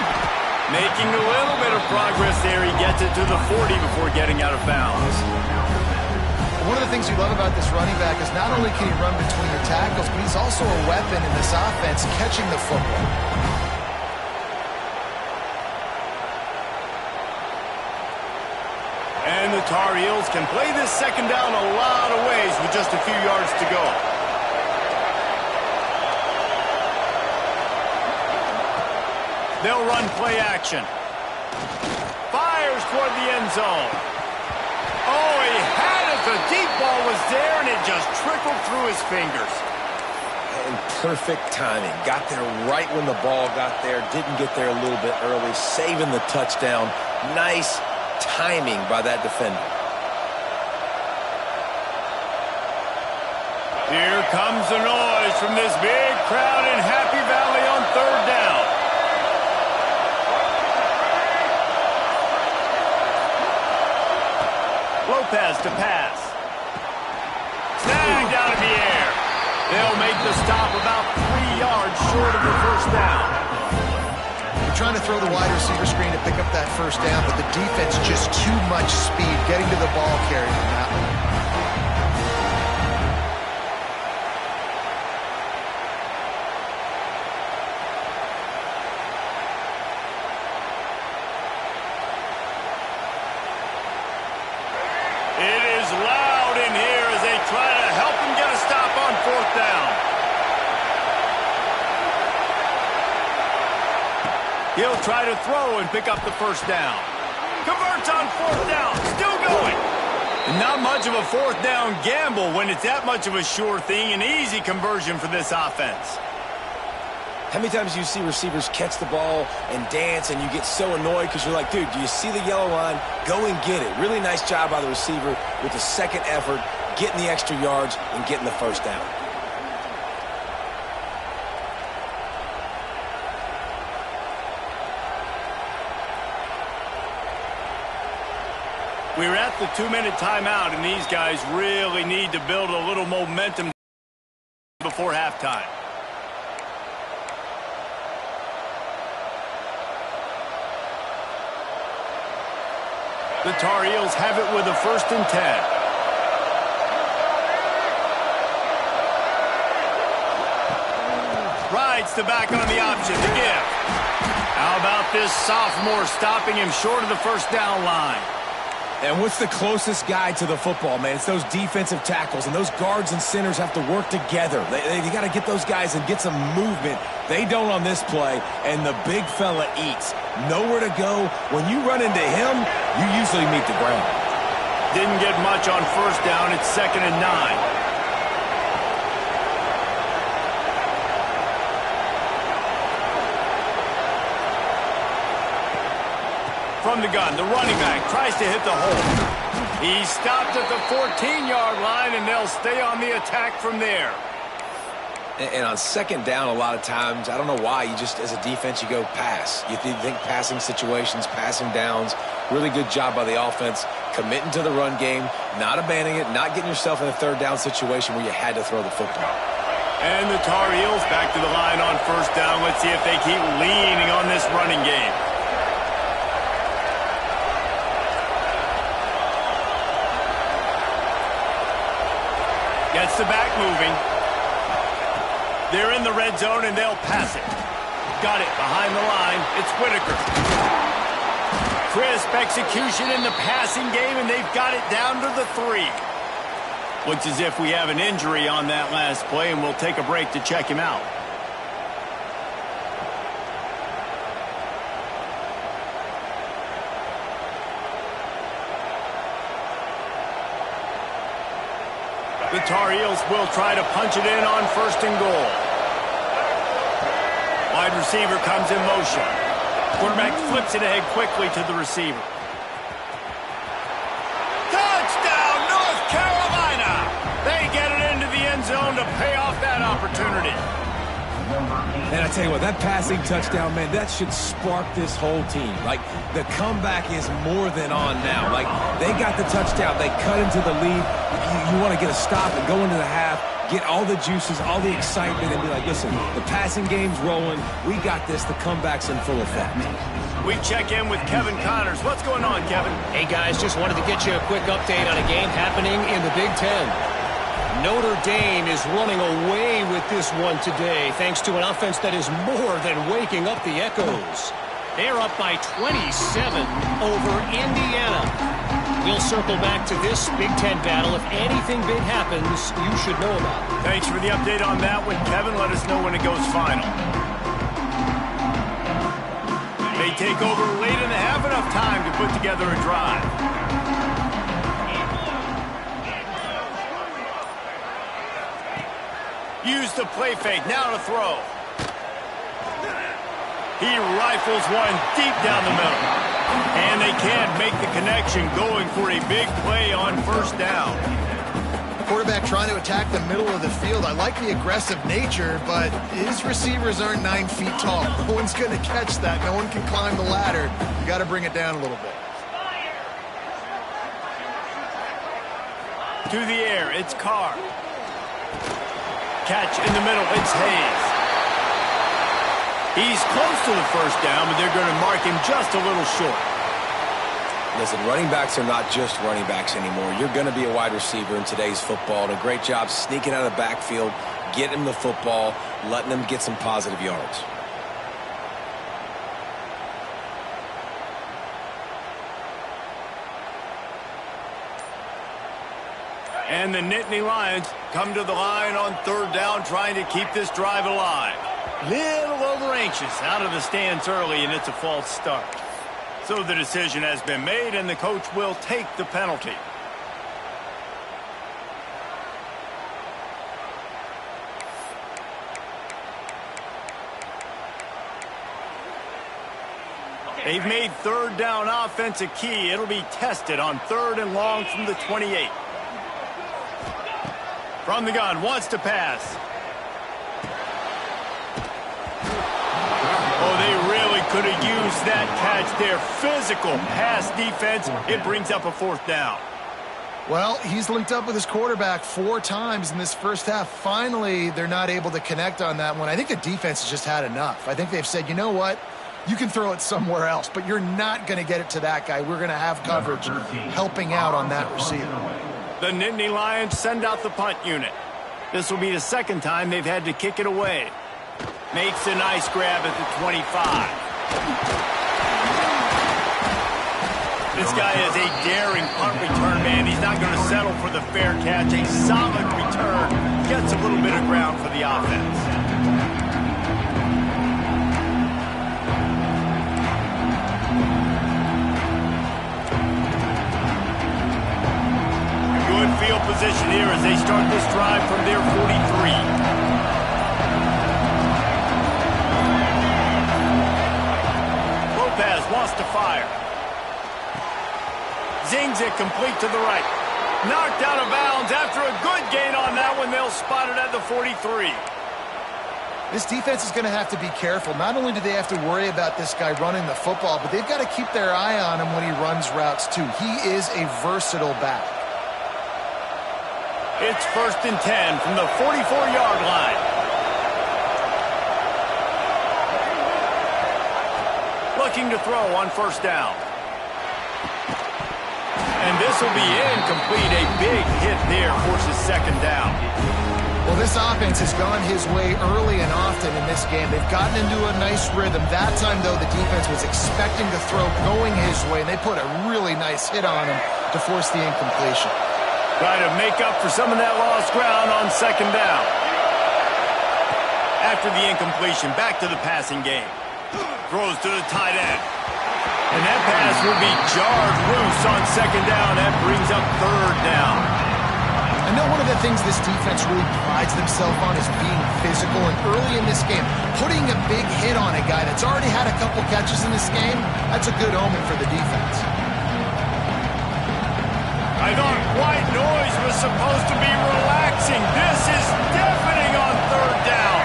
Making a little bit of progress there. He gets it to the 40 before getting out of bounds. One of the things you love about this running back is not only can he run between your tackles, but he's also a weapon in this offense catching the football. And the Tar Heels can play this second down a lot of ways with just a few yards to go. They'll run play action. Fires toward the end zone. Oh, he had it. The deep ball was there, and it just trickled through his fingers. And perfect timing. Got there right when the ball got there. Didn't get there a little bit early. Saving the touchdown. Nice timing by that defender. Here comes the noise from this big crowd in Happy Valley on 3rd down. Lopez to pass. Snagged out of the air. They'll make the stop about 3 yards short of the first down. They're trying to throw the wide receiver screen to pick up that first down, but the defense just too much speed getting to the ball carrier on that one. It is loud in here as they try to help him get a stop on 4th down. He'll try to throw and pick up the first down. Converts on 4th down. Still going. Not much of a 4th down gamble when it's that much of a sure thing. An easy conversion for this offense. How many times do you see receivers catch the ball and dance and you get so annoyed because you're like, dude, do you see the yellow line? Go and get it. Really nice job by the receiver with the second effort, getting the extra yards and getting the first down. We're at the 2-minute timeout, and these guys really need to build a little momentum before halftime. The Tar Heels have it with a 1st and 10. Rides the back on the option to give. How about this sophomore stopping him short of the 1st down line? And what's the closest guy to the football, man? It's those defensive tackles, and those guards and centers have to work together. They got to get those guys and get some movement. They don't on this play, and the big fella eats. Nowhere to go. When you run into him, you usually meet the ground. Didn't get much on 1st down. It's 2nd and 9. From the gun, the running back tries to hit the hole. He stopped at the 14-yard line, and they'll stay on the attack from there. And on 2nd down, a lot of times, I don't know why, you just, as a defense, you go pass. You think passing situations, passing downs. Really good job by the offense, committing to the run game, not abandoning it, not getting yourself in a 3rd down situation where you had to throw the football. And the Tar Heels back to the line on 1st down. Let's see if they keep leaning on this running game. Gets the back moving. They're in the red zone, and they'll pass it. Got it behind the line. It's Whitaker. Crisp execution in the passing game, and they've got it down to the 3. Looks as if we have an injury on that last play, and we'll take a break to check him out. The Tar Heels will try to punch it in on 1st and goal. Wide receiver comes in motion. Quarterback flips it ahead quickly to the receiver. Touchdown, North Carolina! They get it into the end zone to pay off that opportunity. And I tell you what, that passing touchdown, man, that should spark this whole team. Like, the comeback is more than on now. Like, they got the touchdown. They cut into the lead. You want to get a stop and go into the half, get all the juices, all the excitement, and be like, listen, the passing game's rolling. We got this. The comeback's in full effect. We check in with Kevin Connors. What's going on, Kevin? Hey, guys, just wanted to get you a quick update on a game happening in the Big Ten. Notre Dame is running away with this one today, thanks to an offense that is more than waking up the echoes. They're up by 27 over Indiana. We'll circle back to this Big Ten battle. If anything big happens, you should know about it. Thanks for the update on that one, Kevin. Let us know when it goes final. They take over late in the half, enough time to put together a drive. Use the play fake, now to throw. He rifles one deep down the middle. And they can't make the connection, going for a big play on 1st down. Quarterback trying to attack the middle of the field. I like the aggressive nature, but his receivers aren't 9 feet tall. No one's going to catch that. No one can climb the ladder. You got to bring it down a little bit. To the air, it's Carr. Catch in the middle, it's Hayes. He's close to the 1st down, but they're going to mark him just a little short. Listen, running backs are not just running backs anymore. You're going to be a wide receiver in today's football. And a great job sneaking out of the backfield, getting him the football, letting him get some positive yards. And the Nittany Lions come to the line on 3rd down, trying to keep this drive alive. Little over-anxious out of the stands early, and it's a false start. So the decision has been made, and the coach will take the penalty. They've made 3rd down offense a key. It'll be tested on 3rd and long from the 28. From the gun, wants to pass. Oh, they really could have used use that catch there. Physical pass defense. It brings up a 4th down. Well, he's linked up with his quarterback 4 times in this first half. Finally, they're not able to connect on that one. I think the defense has just had enough. I think they've said, you know what? You can throw it somewhere else, but you're not going to get it to that guy. We're going to have coverage helping out on that receiver. The Nittany Lions send out the punt unit. This will be the 2nd time they've had to kick it away. Makes a nice grab at the 25. This guy is a daring punt return man. He's not going to settle for the fair catch. A solid return. Gets a little bit of ground for the offense. Good field position here as they start this drive from their 43. Lopez wants to fire. Zings it complete to the right. Knocked out of bounds after a good gain on that one. They'll spot it at the 43. This defense is going to have to be careful. Not only do they have to worry about this guy running the football, but they've got to keep their eye on him when he runs routes too. He is a versatile back. It's 1st and 10 from the 44-yard line. Looking to throw on 1st down. And this will be incomplete. A big hit there forces 2nd down. Well, this offense has gone his way early and often in this game. They've gotten into a nice rhythm. That time, though, the defense was expecting the throw going his way, and they put a really nice hit on him to force the incompletion. Trying to make up for some of that lost ground on 2nd down. After the incompletion, back to the passing game. Throws to the tight end. And that pass will be jarred loose on 2nd down. That brings up 3rd down. I know one of the things this defense really prides themselves on is being physical. And early in this game, putting a big hit on a guy that's already had a couple catches in this game, that's a good omen for the defense. I thought white noise was supposed to be relaxing. This is deafening on 3rd down.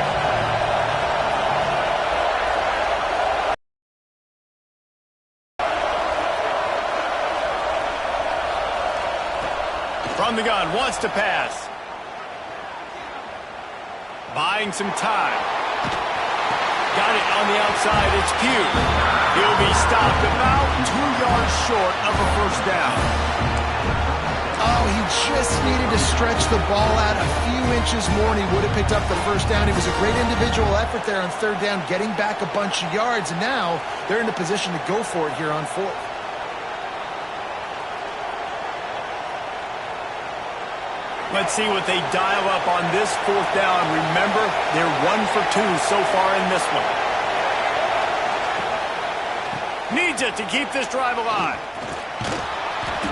From the gun, wants to pass. Buying some time. Got it on the outside, it's Pugh. He'll be stopped about 2 yards short of a 1st down. Oh, he just needed to stretch the ball out a few inches more and he would have picked up the 1st down. It was a great individual effort there on 3rd down, getting back a bunch of yards, and now they're in a position to go for it here on 4th. Let's see what they dial up on this 4th down. Remember, they're 1 for 2 so far in this one. Needs it to keep this drive alive.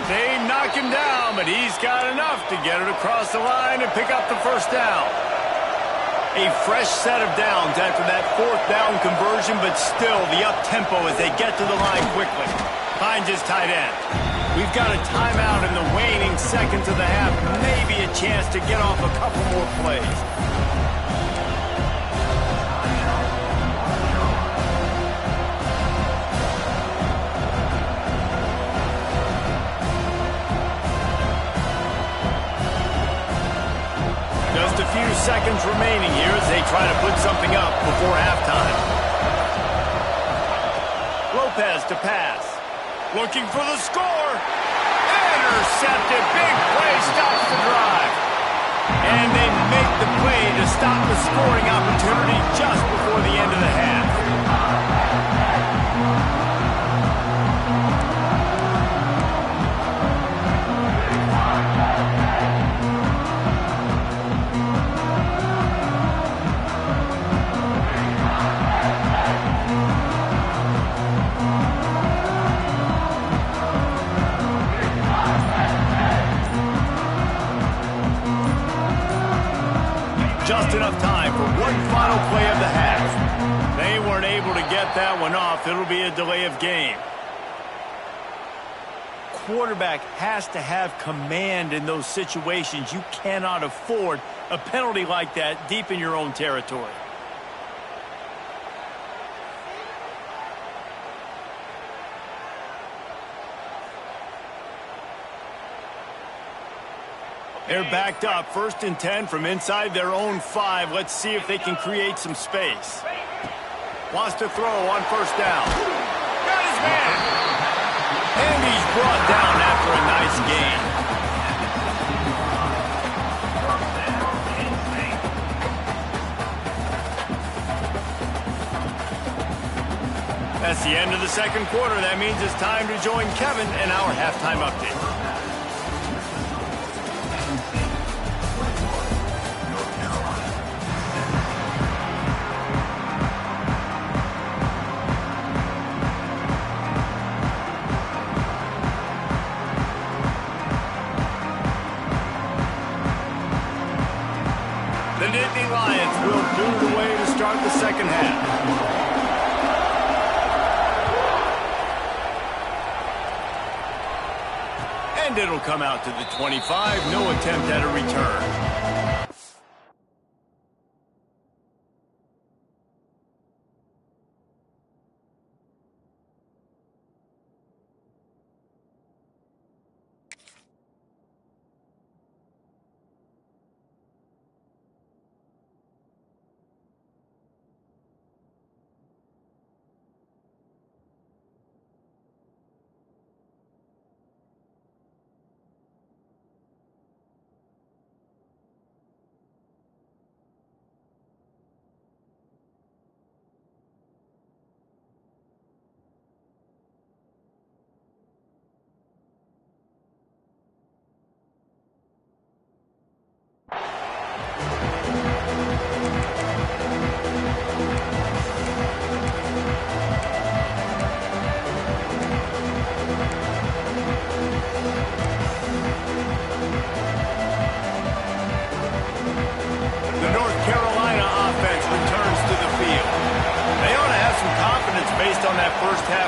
They knock him down, but he's got enough to get it across the line and pick up the 1st down. A fresh set of downs after that 4th down conversion, but still the up-tempo as they get to the line quickly. Finds his tight end. We've got a timeout in the waning seconds of the half. Maybe a chance to get off a couple more plays. Just a few seconds remaining here as they try to put something up before halftime. Lopez to pass. Looking for the score. Intercepted. Big play stops the drive. And they make the play to stop the scoring opportunity just before the end of the half. Just enough time for one final play of the half. They weren't able to get that one off. It'll be a delay of game. Quarterback has to have command in those situations. You cannot afford a penalty like that deep in your own territory. They're backed up, 1st and 10 from inside their own 5. Let's see if they can create some space. Wants to throw on 1st down. Got his man. And he's brought down after a nice gain. That's the end of the 2nd quarter. That means it's time to join Kevin in our halftime update. The Nittany Lions will do the way to start the 2nd half. And it'll come out to the 25. No attempt at a return.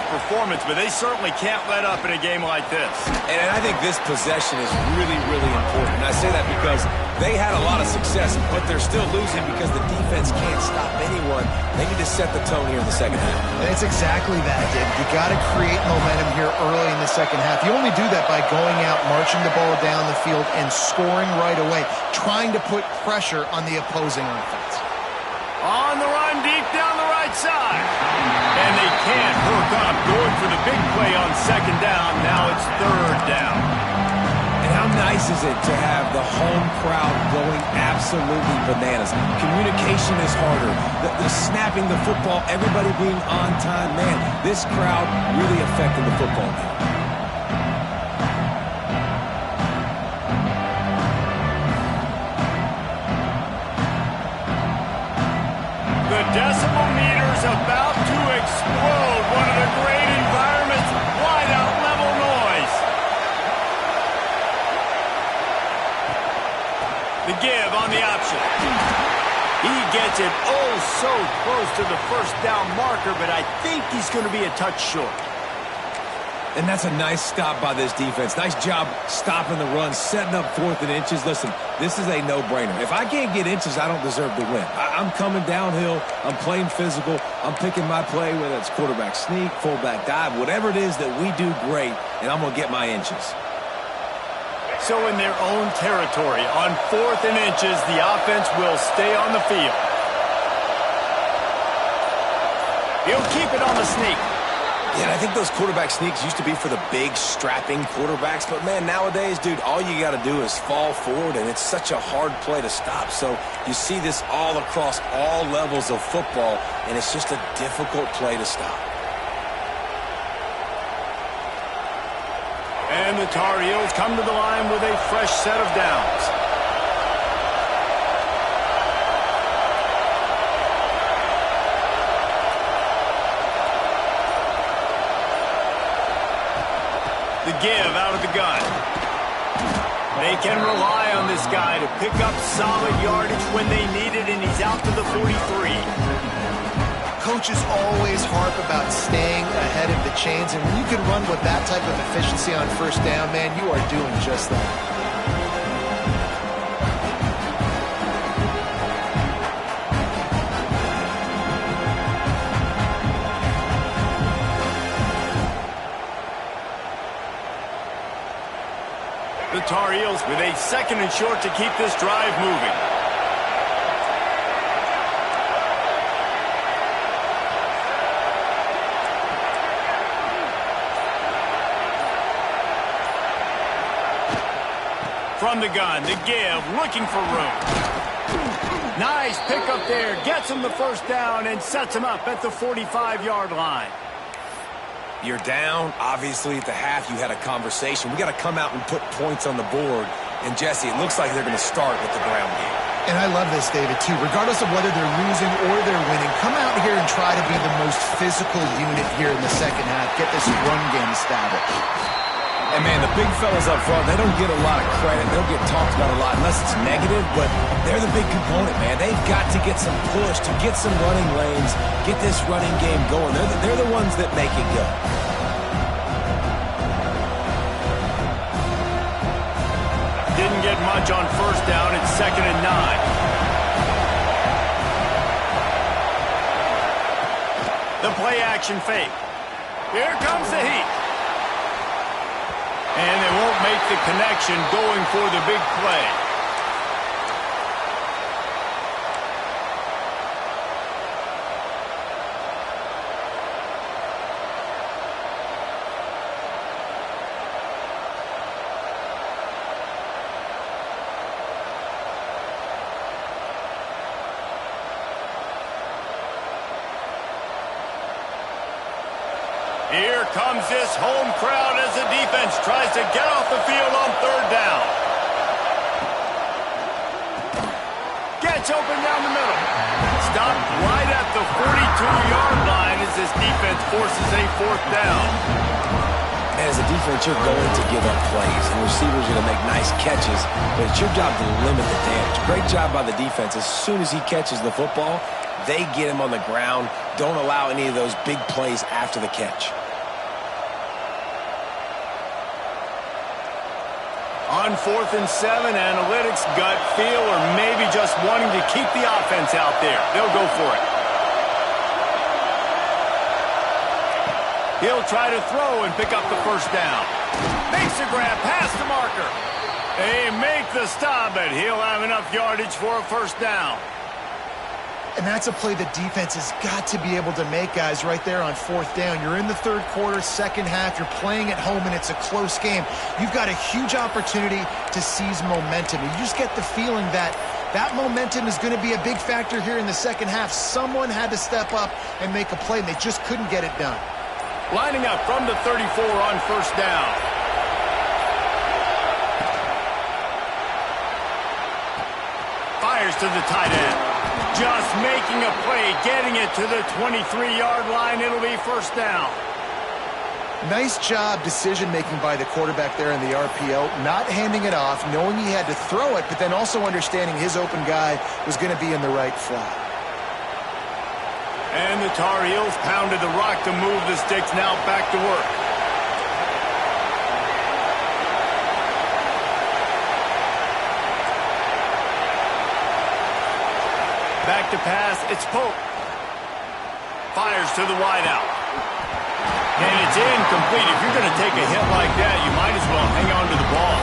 Performance, but they certainly can't let up in a game like this. And I think this possession is really, really important. And I say that because they had a lot of success, but they're still losing because the defense can't stop anyone. They need to set the tone here in the 2nd half. And it's exactly that, David. You got to create momentum here early in the 2nd half. You only do that by going out, marching the ball down the field, and scoring right away, trying to put pressure on the opposing offense. On the run, deep down the right side. And they can't hook up, going for the big play on 2nd down. Now it's 3rd down. And how nice is it to have the home crowd going absolutely bananas? Communication is harder. The snapping the football, everybody being on time. Man, this crowd really affecting the football game. The decibel meter's about to explode. One of the great environments, wide out level noise. The give on the option. He gets it oh so close to the 1st down marker, but I think he's going to be a touch short. And that's a nice stop by this defense. Nice job stopping the run, setting up 4th and inches. Listen, this is a no-brainer. If I can't get inches, I don't deserve to win. I'm coming downhill. I'm playing physical. I'm picking my play, whether it's quarterback sneak, fullback dive, whatever it is that we do great, and I'm going to get my inches. So in their own territory, on 4th and inches, the offense will stay on the field. He'll keep it on the sneak. Yeah, I think those quarterback sneaks used to be for the big, strapping quarterbacks. But, man, nowadays, dude, all you got to do is fall forward, and it's such a hard play to stop. So you see this all across all levels of football, and it's just a difficult play to stop. And the Tar Heels come to the line with a fresh set of downs. The give out of the gun. They can rely on this guy to pick up solid yardage when they need it, and he's out to the 43. Coaches always harp about staying ahead of the chains, and when you can run with that type of efficiency on 1st down, man, you are doing just that. The Tar Heels with a 2nd and short to keep this drive moving. From the gun, the give, looking for room. Nice pick up there. Gets him the first down and sets him up at the 45-yard line. You're down. Obviously, at the half, you had a conversation. We got to come out and put points on the board. And, Jesse, it looks like they're going to start with the ground game. And I love this, David, too. Regardless of whether they're losing or they're winning, come out here and try to be the most physical unit here in the second half. Get this run game established. And, man, the big fellas up front, they don't get a lot of credit. They don't get talked about a lot unless it's negative, but they're the big component, man. They've got to get some push, to get some running lanes, get this running game going. They're the ones that make it go. Didn't get much on first down. It's 2nd and 9. The play action fake. Here comes the heat. And they won't make the connection going for the big play. Here comes this home crowd as the defense tries to get off the field on 3rd down. Gets open down the middle. Stopped right at the 42-yard line as this defense forces a 4th down. And as a defense, you're going to give up plays, and receivers are going to make nice catches, but it's your job to limit the damage. Great job by the defense. As soon as he catches the football, they get him on the ground. Don't allow any of those big plays after the catch. On 4th and 7, analytics, gut feel, or maybe just wanting to keep the offense out there. They'll go for it. He'll try to throw and pick up the first down. Makes a grab past the marker. They make the stop, but he'll have enough yardage for a first down. And that's a play the defense has got to be able to make, guys, right there on 4th down. You're in the 3rd quarter, second half. You're playing at home, and it's a close game. You've got a huge opportunity to seize momentum. You just get the feeling that that momentum is going to be a big factor here in the second half. Someone had to step up and make a play, and they just couldn't get it done. Lining up from the 34 on first down. Fires to the tight end. Just making a play, getting it to the 23-yard line. It'll be first down. Nice job decision-making by the quarterback there in the RPO, not handing it off, knowing he had to throw it, but then also understanding his open guy was going to be in the right flat. And the Tar Heels pounded the rock to move the sticks. Now back to work. Back to pass, it's Pope. Fires to the wideout. And it's incomplete. If you're going to take a hit like that, you might as well hang on to the ball.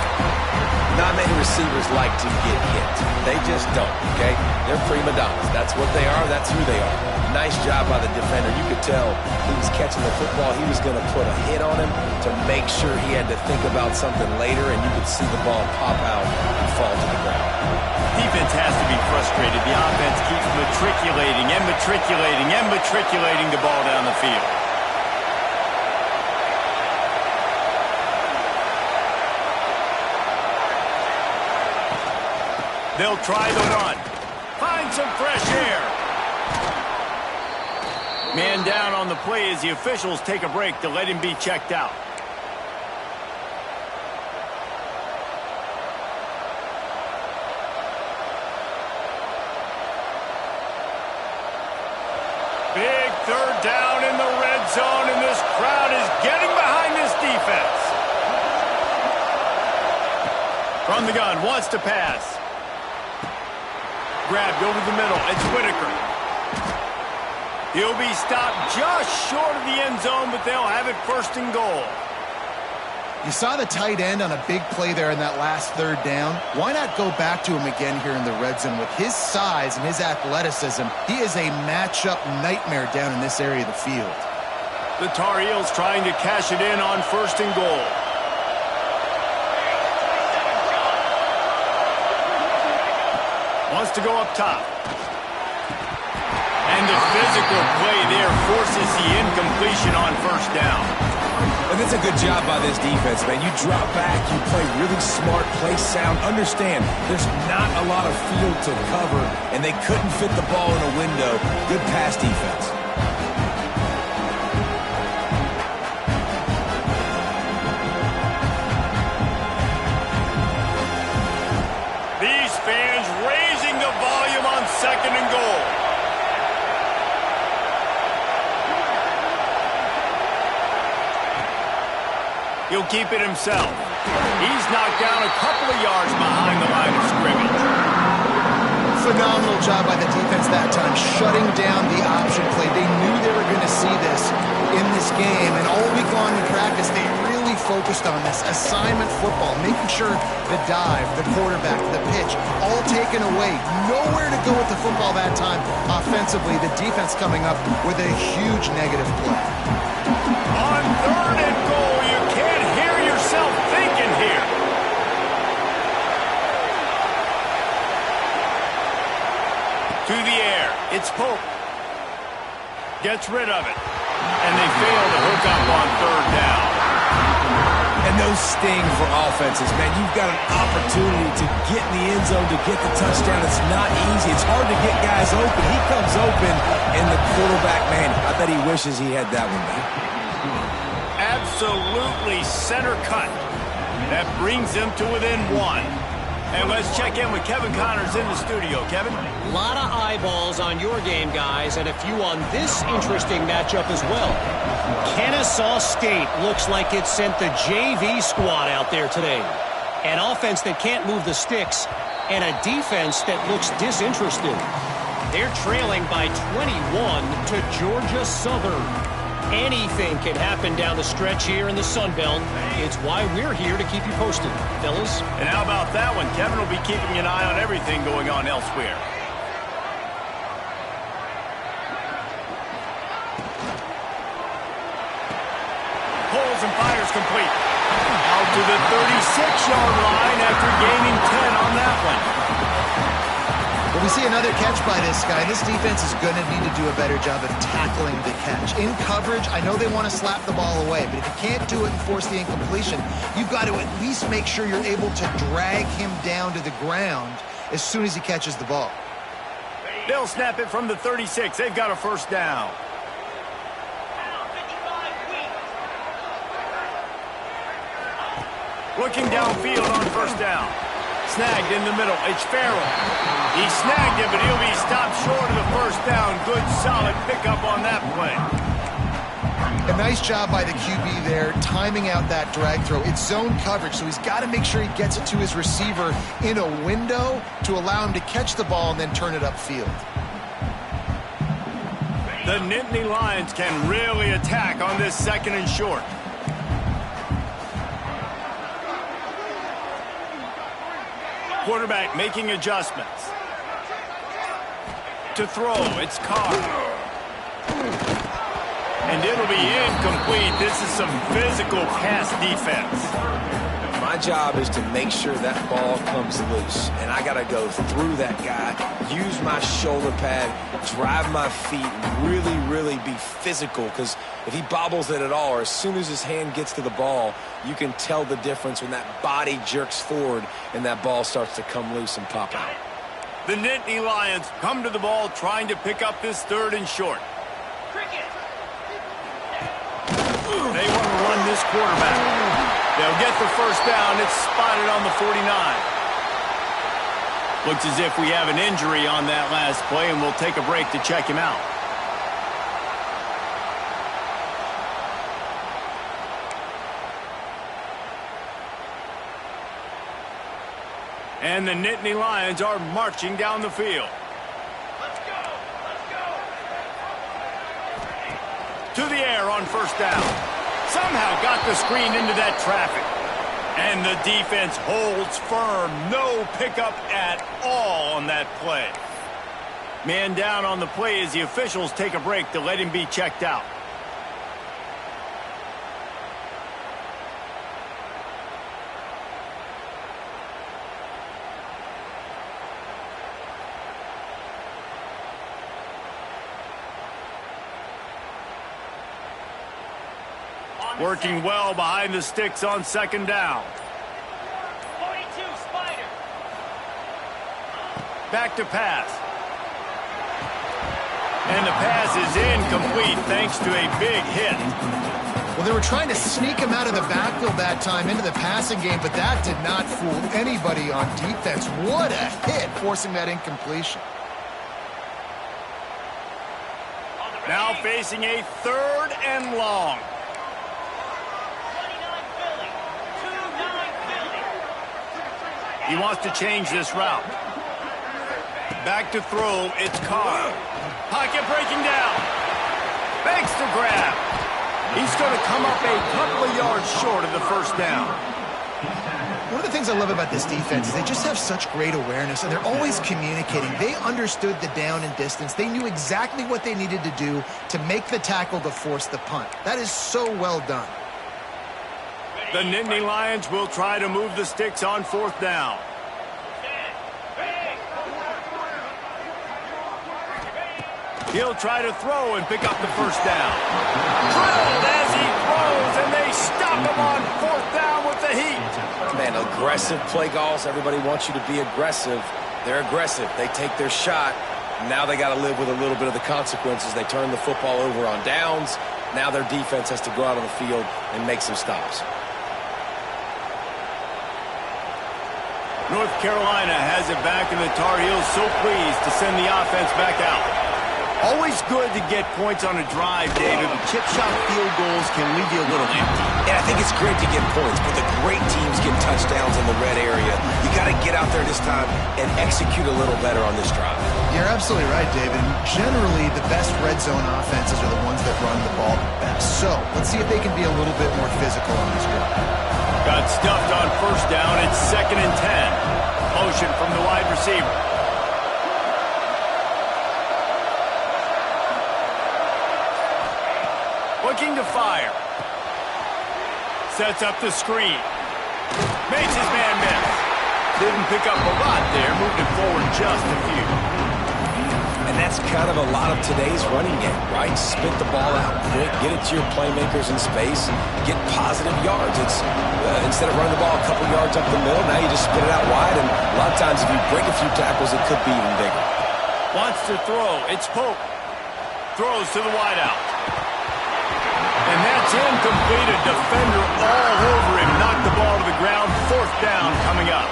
Not many receivers like to get hit. They just don't, okay? They're prima donnas. That's what they are. That's who they are. Nice job by the defender. You could tell he was catching the football. He was going to put a hit on him to make sure he had to think about something later, and you could see the ball pop out and fall to the ground. Defense has to be frustrated. The offense keeps matriculating and matriculating and matriculating the ball down the field. They'll try the run. Find some fresh air. Man down on the play as the officials take a break to let him be checked out. Big 3rd down in the red zone, and this crowd is getting behind this defense. From the gun, wants to pass. Grabbed over the middle. It's Whitaker. He'll be stopped just short of the end zone, but they'll have it 1st and goal. You saw the tight end on a big play there in that last third down. Why not go back to him again here in the red zone? With his size and his athleticism, he is a matchup nightmare down in this area of the field. The Tar Heels trying to cash it in on 1st and goal. Wants to go up top. And the physical play there forces the incompletion on 1st down. And that's a good job by this defense, man. You drop back, you play really smart, play sound. Understand, there's not a lot of field to cover, and they couldn't fit the ball in a window. Good pass defense. These fans raising the volume on 2nd and goal. He'll keep it himself. He's knocked down a couple of yards behind the line of scrimmage. Phenomenal job by the defense that time, shutting down the option play. They knew they were going to see this in this game, and all week long in practice, they really focused on this assignment football, making sure the dive, the quarterback, the pitch, all taken away. Nowhere to go with the football that time offensively. The defense coming up with a huge negative play. On 3rd and goal, you can't hear yourself thinking here. To the air, it's Pope. Gets rid of it. And they fail to hook up on 3rd down. And those sting for offenses, man. You've got an opportunity to get in the end zone, to get the touchdown. It's not easy. It's hard to get guys open. He comes open, and the quarterback, man, I bet he wishes he had that one back. Absolutely center cut. That brings them to within 1. And let's check in with Kevin Connors in the studio. Kevin? A lot of eyeballs on your game, guys, and a few on this interesting matchup as well. Kennesaw State looks like it sent the JV squad out there today. An offense that can't move the sticks, and a defense that looks disinterested. They're trailing by 21 to Georgia Southern. Anything can happen down the stretch here in the Sun Belt. It's why we're here to keep you posted, fellas. And how about that one? Kevin will be keeping an eye on everything going on elsewhere. Pulls and fires complete. Out to the 36-yard line after gaining 10 on that one. Well, we see another catch by this guy. This defense is going to need to do a better job of tackling the catch. In coverage, I know they want to slap the ball away, but if you can't do it and force the incompletion, you've got to at least make sure you're able to drag him down to the ground as soon as he catches the ball. They'll snap it from the 36. They've got a 1st down. Looking downfield on 1st down. Snagged in the middle. It's Farrell. He snagged it, but he'll be stopped short of the 1st down. Good, solid pickup on that play. A nice job by the QB there, timing out that drag throw. It's zone coverage, so he's got to make sure he gets it to his receiver in a window to allow him to catch the ball and then turn it upfield. The Nittany Lions can really attack on this 2nd and short. Quarterback making adjustments. To throw, it's Carr. And it'll be incomplete. This is some physical pass defense. My job is to make sure that ball comes loose. And I got to go through that guy, use my shoulder pad, drive my feet, really be physical. Because if he bobbles it at all, or as soon as his hand gets to the ball, you can tell the difference when that body jerks forward and that ball starts to come loose and pop out. The Nittany Lions come to the ball trying to pick up this 3rd and short. They want to run this quarterback. They'll get the 1st down. It's spotted on the 49. Looks as if we have an injury on that last play, and we'll take a break to check him out. And the Nittany Lions are marching down the field. Let's go! Let's go! To the air on 1st down. Somehow got the screen into that traffic. And the defense holds firm. No pickup at all on that play. Man down on the play as the officials take a break to let him be checked out. Working well behind the sticks on second down. 42, Spider. Back to pass. And the pass is incomplete thanks to a big hit. Well, they were trying to sneak him out of the backfield that time into the passing game, but that did not fool anybody on defense. What a hit, forcing that incompletion. Now facing a 3rd and long. 29 Philly. 29 Philly. He wants to change this route. Back to throw, it's Carr. Pocket breaking down. Makes the grab. He's going to come up a couple of yards short of the first down. One of the things I love about this defense is they just have such great awareness, and they're always communicating. They understood the down and distance. They knew exactly what they needed to do to make the tackle to force the punt. That is so well done. The Nittany Lions will try to move the sticks on 4th down. He'll try to throw and pick up the first down. Drilled as he throws, and they stop him on 4th down with the heat. Man, aggressive play calls. Everybody wants you to be aggressive. They're aggressive. They take their shot. Now they got to live with a little bit of the consequences. They turn the football over on downs. Now their defense has to go out on the field and make some stops. North Carolina has it back, and the Tar Heels so pleased to send the offense back out. Always good to get points on a drive, David, but chip shot field goals can leave you a little empty. Yeah, I think it's great to get points, but the great teams get touchdowns in the red area. You got to get out there this time and execute a little better on this drive. You're absolutely right, David. Generally, the best red zone offenses are the ones that run the ball the best. So let's see if they can be a little bit more physical on this drive. Got stuffed on first down. It's 2nd and 10. Motion from the wide receiver. Looking to fire. Sets up the screen. Makes his man miss. Didn't pick up a lot there. Moved it forward just a few. And that's kind of a lot of today's running game, right? Spit the ball out quick, get it to your playmakers in space, get positive yards. It's instead of running the ball a couple yards up the middle, now you just spit it out wide, and a lot of times if you break a few tackles, it could be even bigger. Wants to throw. It's Pope. Throws to the wideout. And that's incomplete. A defender all over him. Knocked the ball to the ground. 4th down coming up.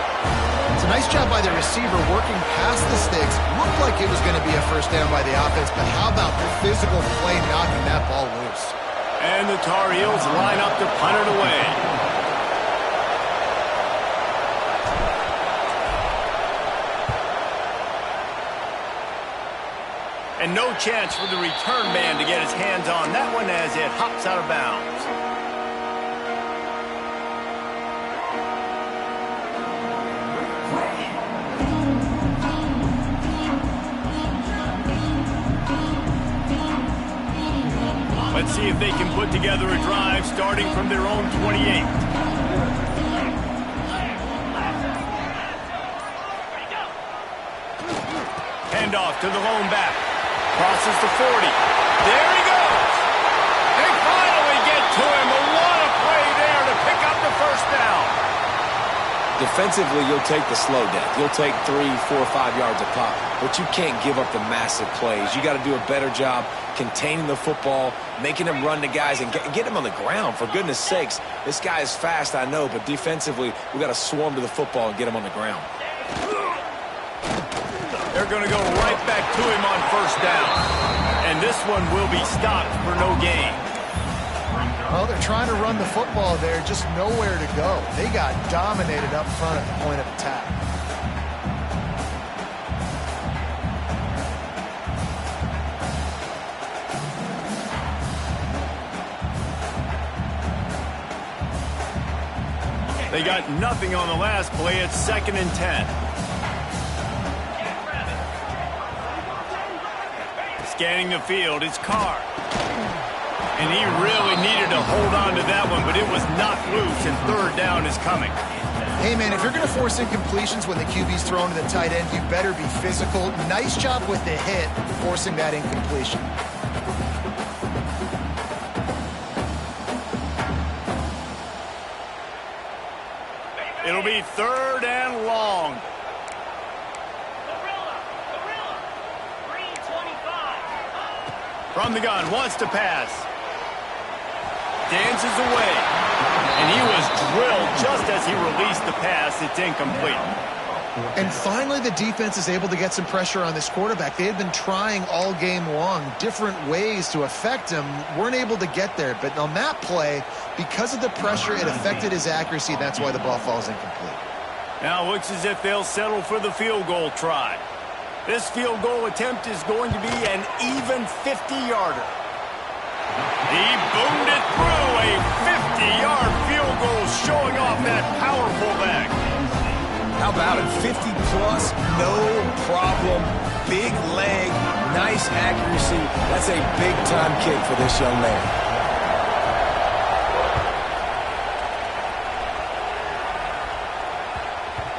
It's a nice job by the receiver working past the sticks. Looked like it was going to be a first down by the offense, but how about the physical play knocking that ball loose? And the Tar Heels line up to punt it away. And no chance for the return man to get his hands on that one as it hops out of bounds. Let's see if they can put together a drive starting from their own 28. Handoff to the lone back. Crosses the 40. There he goes. They finally get to him. But what a play there to pick up the first down. Defensively, you'll take the slow down. You'll take 3, 4, 5 yards a pop, but you can't give up the massive plays. You got to do a better job containing the football, making them run to guys, and get them on the ground. For goodness sakes, this guy is fast, I know, but defensively, we got to swarm to the football and get him on the ground. They're going to go right back to him on first down. And this one will be stopped for no gain. Well, they're trying to run the football there, just nowhere to go. They got dominated up front at the point of attack. They got nothing on the last play. It's 2nd and 10. Scanning the field, it's Carr. And he really needed to hold on to that one, but it was knocked loose, and 3rd down is coming. Hey, man, if you're going to force incompletions when the QB's thrown to the tight end, you better be physical. Nice job with the hit, forcing that incompletion. It'll be 3rd and long. Gorilla. 325. From the gun, wants to pass. Dances away. And he was drilled just as he released the pass. It's incomplete. And finally, the defense is able to get some pressure on this quarterback. They had been trying all game long, different ways to affect him, weren't able to get there. But on that play, because of the pressure, it affected his accuracy. That's why the ball falls incomplete. Now it looks as if they'll settle for the field goal try. This field goal attempt is going to be an even 50-yarder. He boomed it through, a 50-yard field goal, showing off that powerful leg. How about it? 50-plus, no problem. Big leg, nice accuracy. That's a big-time kick for this young man.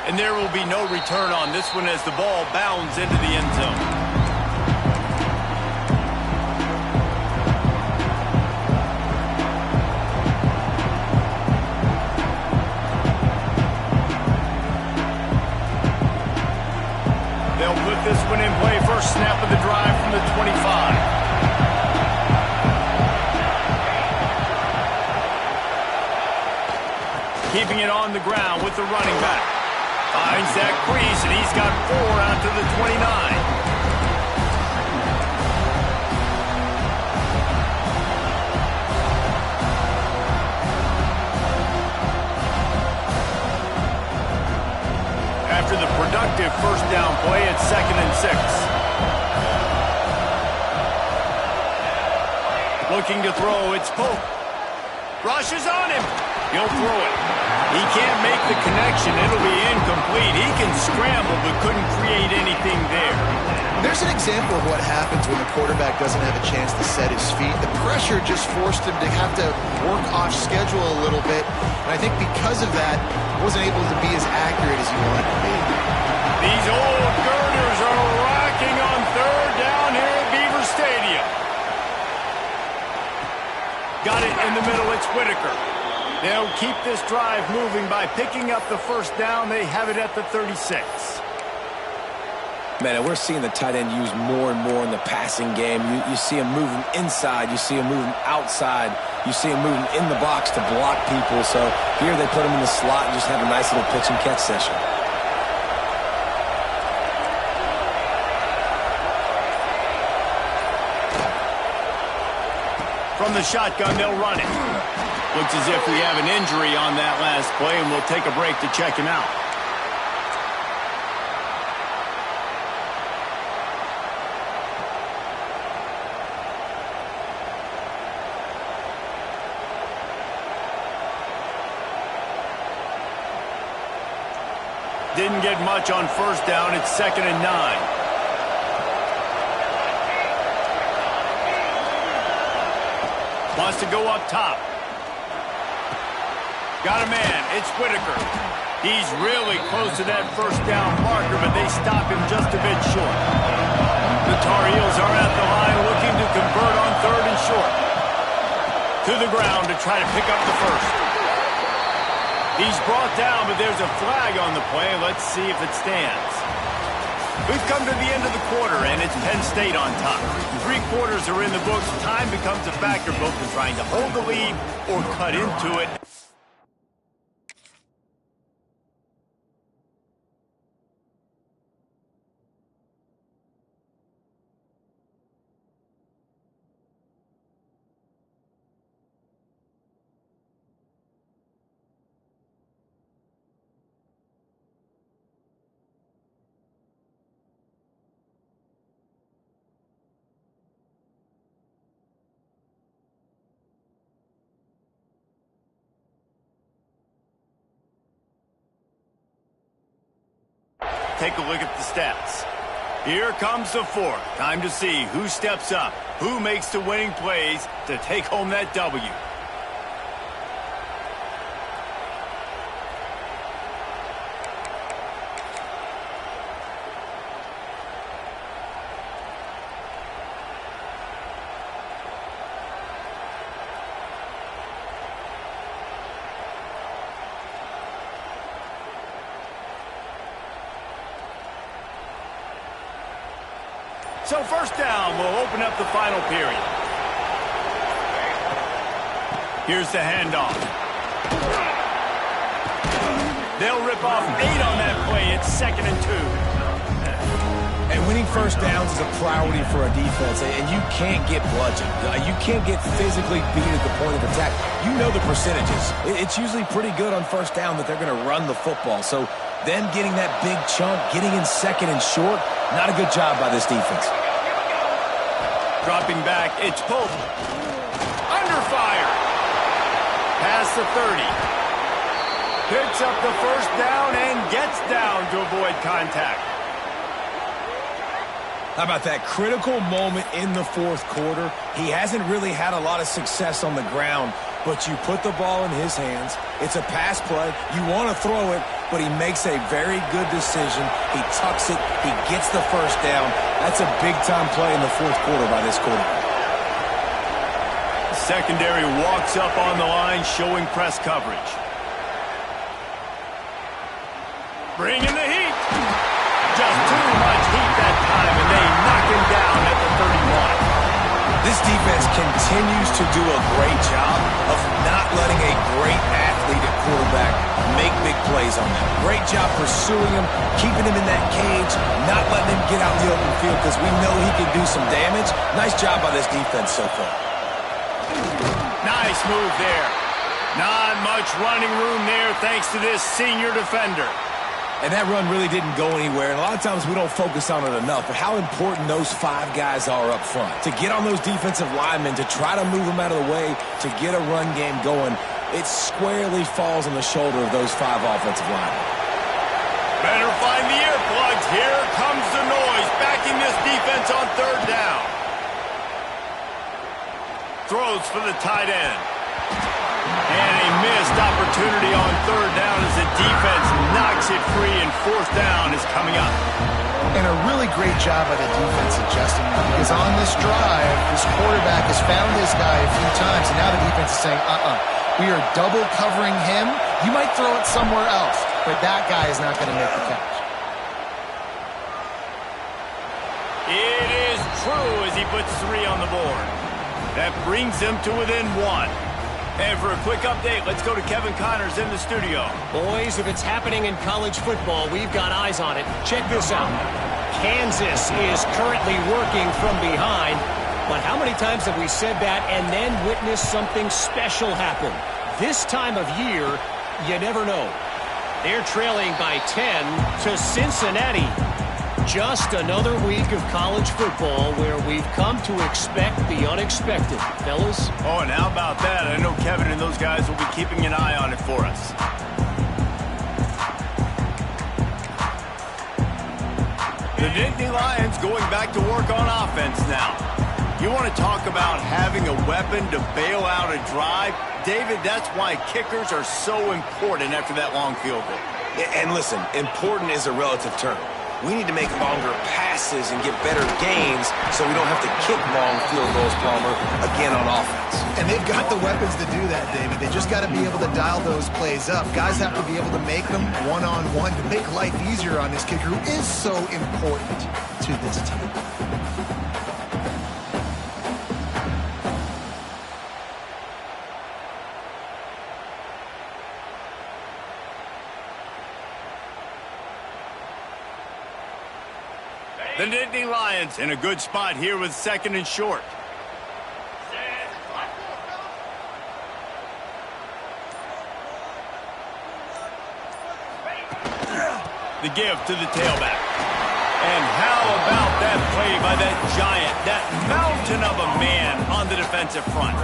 And there will be no return on this one as the ball bounds into the end zone. This one in play, first snap of the drive from the 25. Keeping it on the ground with the running back. Finds that crease, and he's got 4 out to the 29. After the productive first down play, it's 2nd and 6. Looking to throw, it's Polk. Rushes on him. He'll throw it. He can't make the connection. It'll be incomplete. He can scramble, but couldn't create anything there. There's an example of what happens when the quarterback doesn't have a chance to set his feet. The pressure just forced him to have to work off schedule a little bit. And I think because of that, wasn't able to be as accurate as he wanted to be. These old girders are rocking on 3rd down here at Beaver Stadium. Got it in the middle. It's Whitaker. They'll keep this drive moving by picking up the first down. They have it at the 36. Man, we're seeing the tight end used more and more in the passing game. You see him moving inside. You see him moving outside. You see him moving in the box to block people. So here they put him in the slot and just have a nice little pitch and catch session. From the shotgun, they'll run it. Looks as if we have an injury on that last play, and we'll take a break to check him out. Didn't get much on first down. It's 2nd and 9. Wants to go up top. Got a man. It's Whitaker. He's really close to that first down marker, but they stop him just a bit short. The Tar Heels are at the line looking to convert on 3rd and short. To the ground to try to pick up the first. He's brought down, but there's a flag on the play. Let's see if it stands. We've come to the end of the quarter, and it's Penn State on top. 3 quarters are in the books. Time becomes a factor, both in trying to hold the lead or cut into it. take a look at the stats. Here comes the fourth. Time to see who steps up, who makes the winning plays to take home that W. So first down will open up the final period. Here's the handoff. They'll rip off 8 on that play. It's 2nd and 2. And winning first downs is a priority for a defense, and you can't get bludgeoned. You can't get physically beat at the point of attack. You know the percentages. It's usually pretty good on first down that they're going to run the football. So them getting that big chunk, getting in 2nd and short, not a good job by this defense. Dropping back, it's Pope. Under fire. Past the 30. Picks up the first down and gets down to avoid contact. How about that critical moment in the fourth quarter? He hasn't really had a lot of success on the ground, but you put the ball in his hands. It's a pass play. You want to throw it, but he makes a very good decision. He tucks it. He gets the first down. That's a big-time play in the fourth quarter by this quarterback. Secondary walks up on the line, showing press coverage. Bringing the heat. Just too much heat that time, and they knock him down at the 31. This defense continues to do a great job of not letting a great athlete at quarterback make big plays on them. Great job pursuing him, keeping him in that cage, not letting him get out in the open field because we know he can do some damage. Nice job by this defense so far. Nice move there. Not much running room there thanks to this senior defender. And that run really didn't go anywhere. And a lot of times we don't focus on it enough, but how important those 5 guys are up front. To get on those defensive linemen, to try to move them out of the way, to get a run game going, it squarely falls on the shoulder of those 5 offensive linemen. Better find the earplugs. Here comes the noise, backing this defense on 3rd down. Throws for the tight end. And a missed opportunity on 3rd down as the defense knocks it free, and 4th down is coming up. And a really great job by the defense adjusting that, because on this drive, this quarterback has found this guy a few times, and now the defense is saying, we are double covering him. You might throw it somewhere else, but that guy is not going to make the catch. It is true as he puts 3 on the board. That brings him to within 1. And for a quick update, let's go to Kevin Connors in the studio. Boys, if it's happening in college football, we've got eyes on it. Check this out. Kansas is currently working from behind. But how many times have we said that and then witnessed something special happen? This time of year, you never know. They're trailing by 10 to Cincinnati. Just another week of college football where we've come to expect the unexpected. Fellas? Oh, and how about that? I know Kevin and those guys will be keeping an eye on it for us. The Nittany Lions going back to work on offense now. You want to talk about having a weapon to bail out a drive? David, that's why kickers are so important after that long field goal. And listen, important is a relative term. We need to make longer passes and get better gains so we don't have to kick long field goals, Palmer, again on offense. And they've got the weapons to do that, David. They just got to be able to dial those plays up. Guys have to be able to make them one-on-one to make life easier on this kicker who is so important to this team. The Nittany Lions in a good spot here with 2nd and short. The give to the tailback. And how about that play by that giant, that mountain of a man on the defensive front?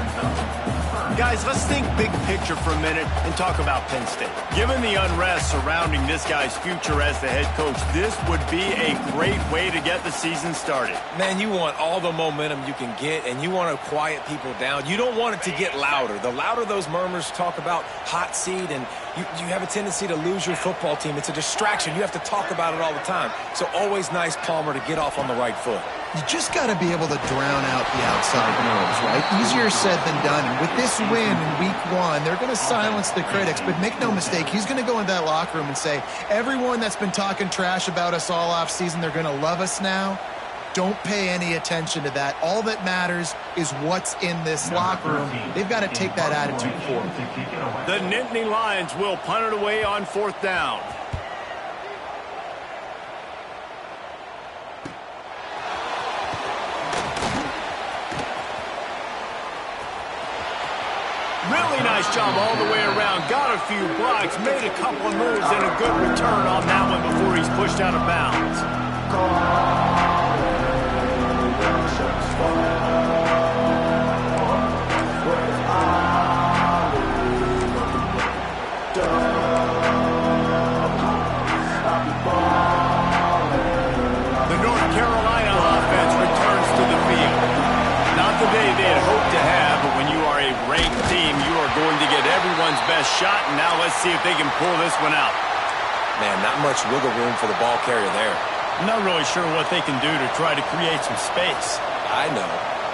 Guys, let's think big picture for a minute and talk about Penn State. Given the unrest surrounding this guy's future as the head coach, this would be a great way to get the season started. Man, you want all the momentum you can get, and you want to quiet people down. You don't want it to get louder. The louder those murmurs talk about hot seat, and you have a tendency to lose your football team. It's a distraction. You have to talk about it all the time. So always nice, Palmer, to get off on the right foot. You just got to be able to drown out the outside noise, right? Easier said than done. And with this win in week 1, they're going to silence the critics. But make no mistake, he's going to go into that locker room and say, everyone that's been talking trash about us all off season, they're going to love us now. Don't pay any attention to that. All that matters is what's in this locker room. They've got to take that attitude forward. The Nittany Lions will punt it away on 4th down. Really nice job all the way around. Got a few blocks, made a couple of moves, and a good return on that one before he's pushed out of bounds. The North Carolina offense returns to the field. Not the day they had hoped to have, but when you are a ranked team, you are going to get everyone's best shot, and now let's see if they can pull this one out. Man, not much wiggle room for the ball carrier there. I'm not really sure what they can do to try to create some space. I know.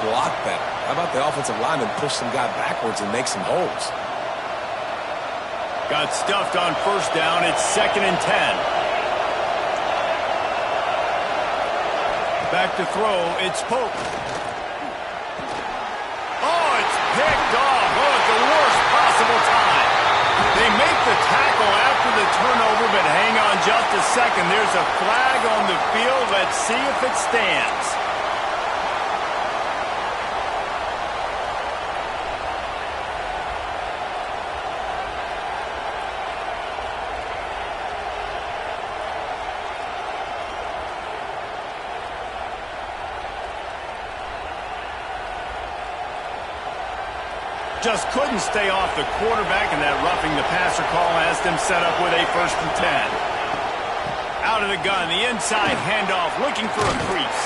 Block better. How about the offensive lineman push some guy backwards and make some holes? Got stuffed on 1st down. It's 2nd and 10. Back to throw. It's Pope. Oh, it's picked off. Oh, at the worst possible time. They make the tackle after the turnover, but hang on just a second. There's a flag on the field. Let's see if it stands. Just couldn't stay off the quarterback, and that roughing the passer call has them set up with a 1st and 10. Out of the gun, the inside handoff, looking for a crease.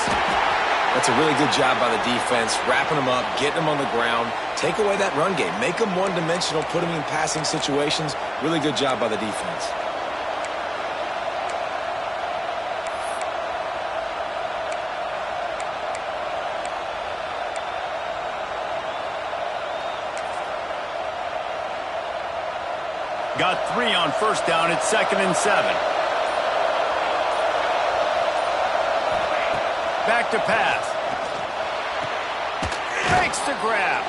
That's a really good job by the defense, wrapping them up, getting them on the ground. Take away that run game. Make them one-dimensional, put them in passing situations. Really good job by the defense. Got 3 on 1st down. It's 2nd and 7. Back to pass. Fakes the grab.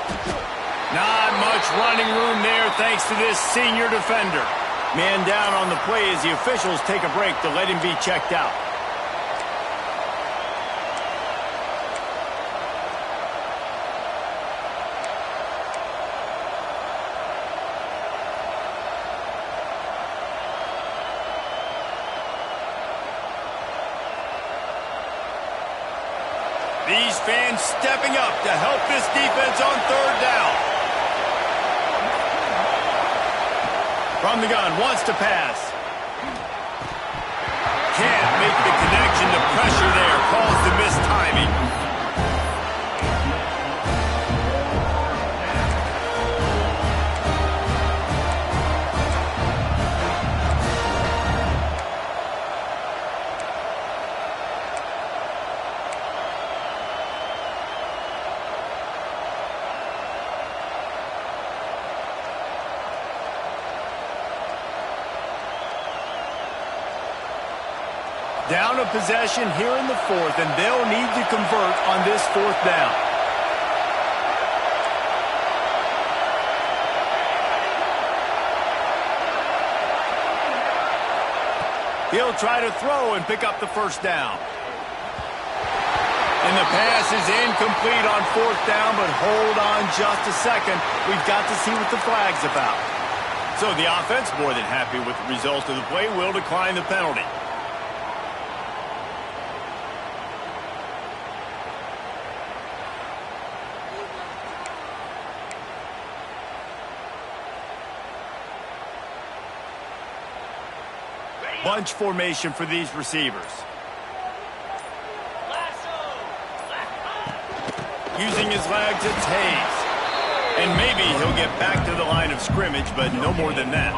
Not much running room there thanks to this senior defender. Man down on the play as the officials take a break to let him be checked out. These fans stepping up to help this defense on 3rd down. From the gun, wants to pass. Can't make the connection. The pressure there caused the missed timing. Down a possession here in the 4th, and they'll need to convert on this 4th down. He'll try to throw and pick up the 1st down. And the pass is incomplete on 4th down, but hold on just a second. We've got to see what the flag's about. So the offense, more than happy with the result of the play, will decline the penalty. Bunch formation for these receivers. Using his legs, it's Hayes. And maybe he'll get back to the line of scrimmage, but no more than that.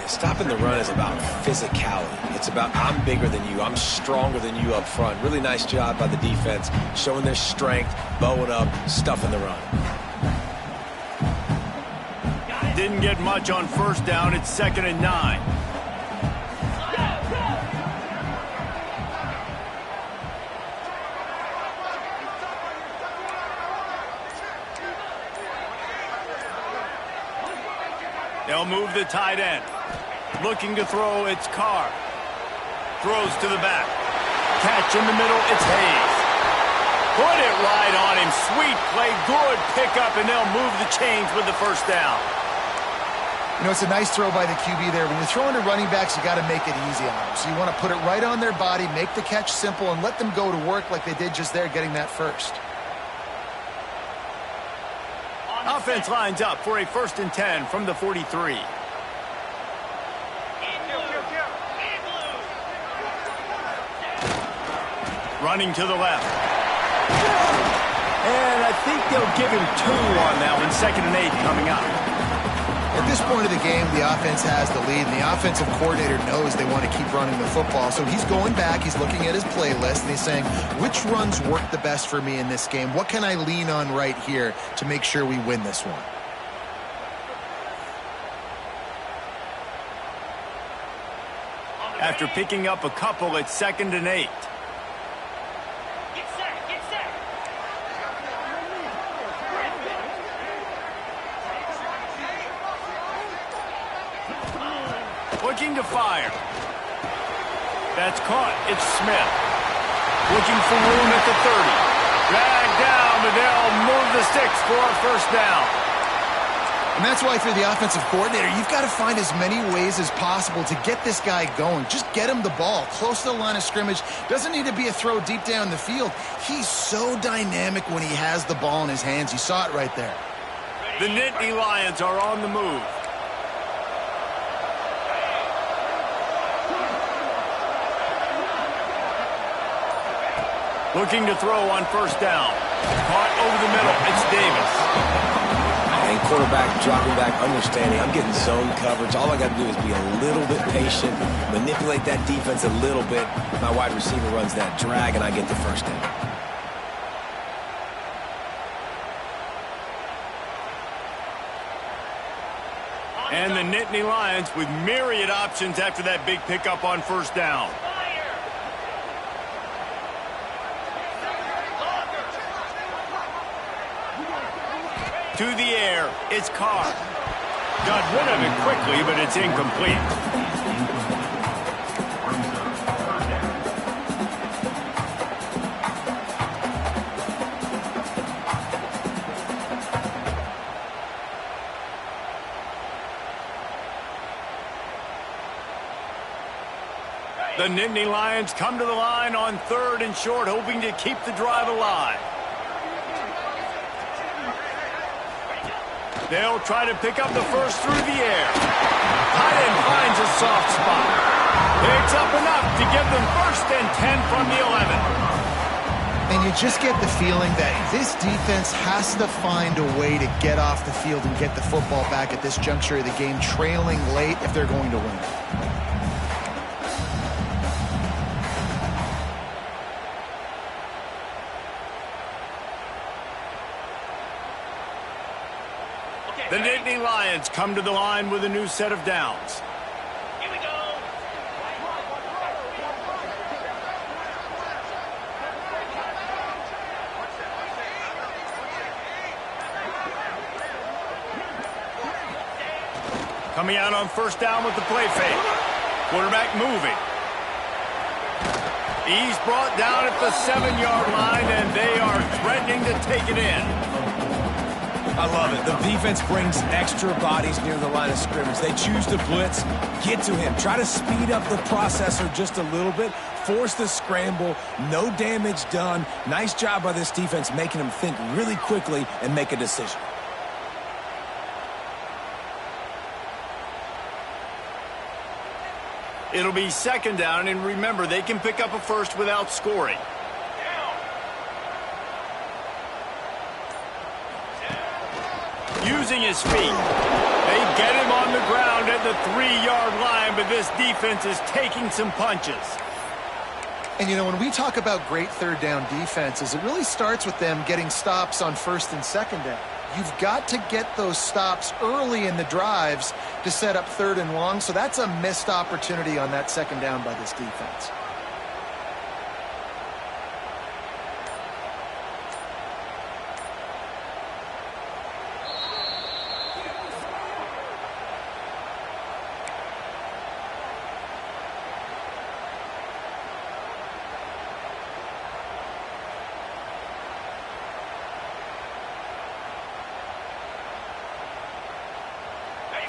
Stopping the run is about physicality. It's about I'm bigger than you. I'm stronger than you up front. Really nice job by the defense, showing their strength, bowing up, stuffing the run. Didn't get much on first down. It's 2nd and 9. They'll move the tight end. Looking to throw, it's Carr. Throws to the back. Catch in the middle, it's Hayes. Put it right on him. Sweet play, good pickup, and they'll move the chains with the first down. You know, it's a nice throw by the QB there. When you're throwing to running backs, you got to make it easy on them. So you want to put it right on their body, make the catch simple, and let them go to work like they did just there, getting that first. Offense lines up for a 1st and 10 from the 43. Running to the left. And I think they'll give him 2 on that one. 2nd and 8 coming up. At this point of the game, the offense has the lead, and the offensive coordinator knows they want to keep running the football. So he's going back, he's looking at his playlist, and he's saying, which runs work the best for me in this game? What can I lean on right here to make sure we win this one? After picking up a couple, it's 2nd and 8. Looking to fire. That's caught. It's Smith. Looking for room at the 30. Dragged down, but they'll move the sticks for a 1st down. And that's why, for the offensive coordinator, you've got to find as many ways as possible to get this guy going. Just get him the ball close to the line of scrimmage. Doesn't need to be a throw deep down the field. He's so dynamic when he has the ball in his hands. You saw it right there. The Nittany Lions are on the move. Looking to throw on 1st down. Caught over the middle. It's Davis. And quarterback dropping back, understanding I'm getting zone coverage. All I got to do is be a little bit patient, manipulate that defense a little bit. My wide receiver runs that drag, and I get the 1st down. And the Nittany Lions with myriad options after that big pickup on 1st down. To the air, it's Carr. Got rid of it quickly, but it's incomplete. The Nittany Lions come to the line on 3rd and short, hoping to keep the drive alive. They'll try to pick up the first through the air. Tight end finds a soft spot. Picks up enough to give them 1st and 10 from the 11. And you just get the feeling that this defense has to find a way to get off the field and get the football back at this juncture of the game, trailing late if they're going to win. The Nittany Lions come to the line with a new set of downs. Here we go. Coming out on 1st down with the play fake. Quarterback moving. He's brought down at the 7-yard line, and they are threatening to take it in. I love it. The defense brings extra bodies near the line of scrimmage. They choose to blitz, get to him, try to speed up the processor just a little bit, force the scramble, no damage done. Nice job by this defense making him think really quickly and make a decision. It'll be second down, and remember, they can pick up a first without scoring. Using his feet. They get him on the ground at the 3-yard line, but this defense is taking some punches. And, you know, when we talk about great third down defenses, it really starts with them getting stops on first and second down. You've got to get those stops early in the drives to set up third and long, so that's a missed opportunity on that second down by this defense.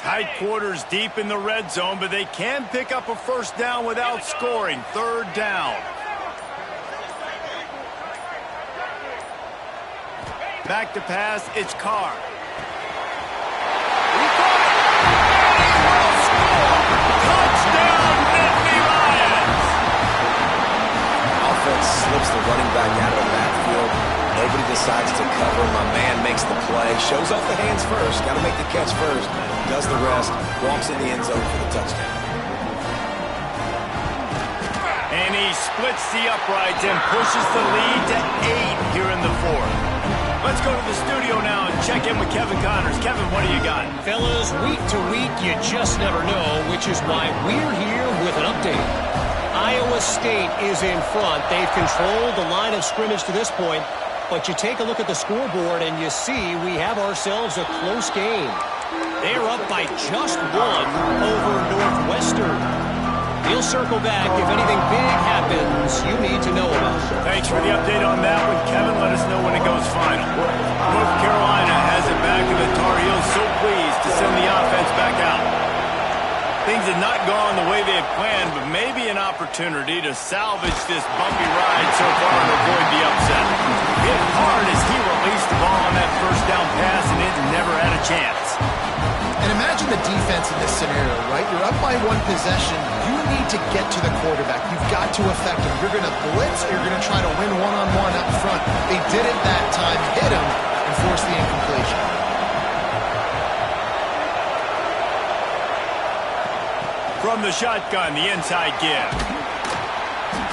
Tight quarters deep in the red zone, but they can pick up a first down without scoring. Third down. Back to pass, it's Carr. Touchdown, Nittany Lions! Offense slips the running back out of the backfield. Nobody decides to cover. My man makes the play. Shows off the hands first. Got to make the catch first. Does the rest. Walks in the end zone for the touchdown. And he splits the uprights and pushes the lead to 8 here in the fourth. Let's go to the studio now and check in with Kevin Connors. Kevin, what do you got? Fellas, week to week, you just never know, which is why we're here with an update. Iowa State is in front. They've controlled the line of scrimmage to this point, but you take a look at the scoreboard and you see we have ourselves a close game. They're up by just 1 over Northwestern. We'll circle back if anything big happens you need to know about. Thanks for the update on that one, Kevin. Let us know when it goes final. North Carolina has it back, and the Tar Heels so pleased to send the offense back out. Things have not gone the way they had planned, but maybe an opportunity to salvage this bumpy ride so far and avoid the upset. Hit hard as he released the ball on that first down pass, and it never had a chance. And imagine the defense in this scenario, right? You're up by 1 possession. You need to get to the quarterback. You've got to affect him. You're going to blitz. You're going to try to win one-on-one up front. They did it that time, hit him, and forced the incompletion. From the shotgun, the inside give.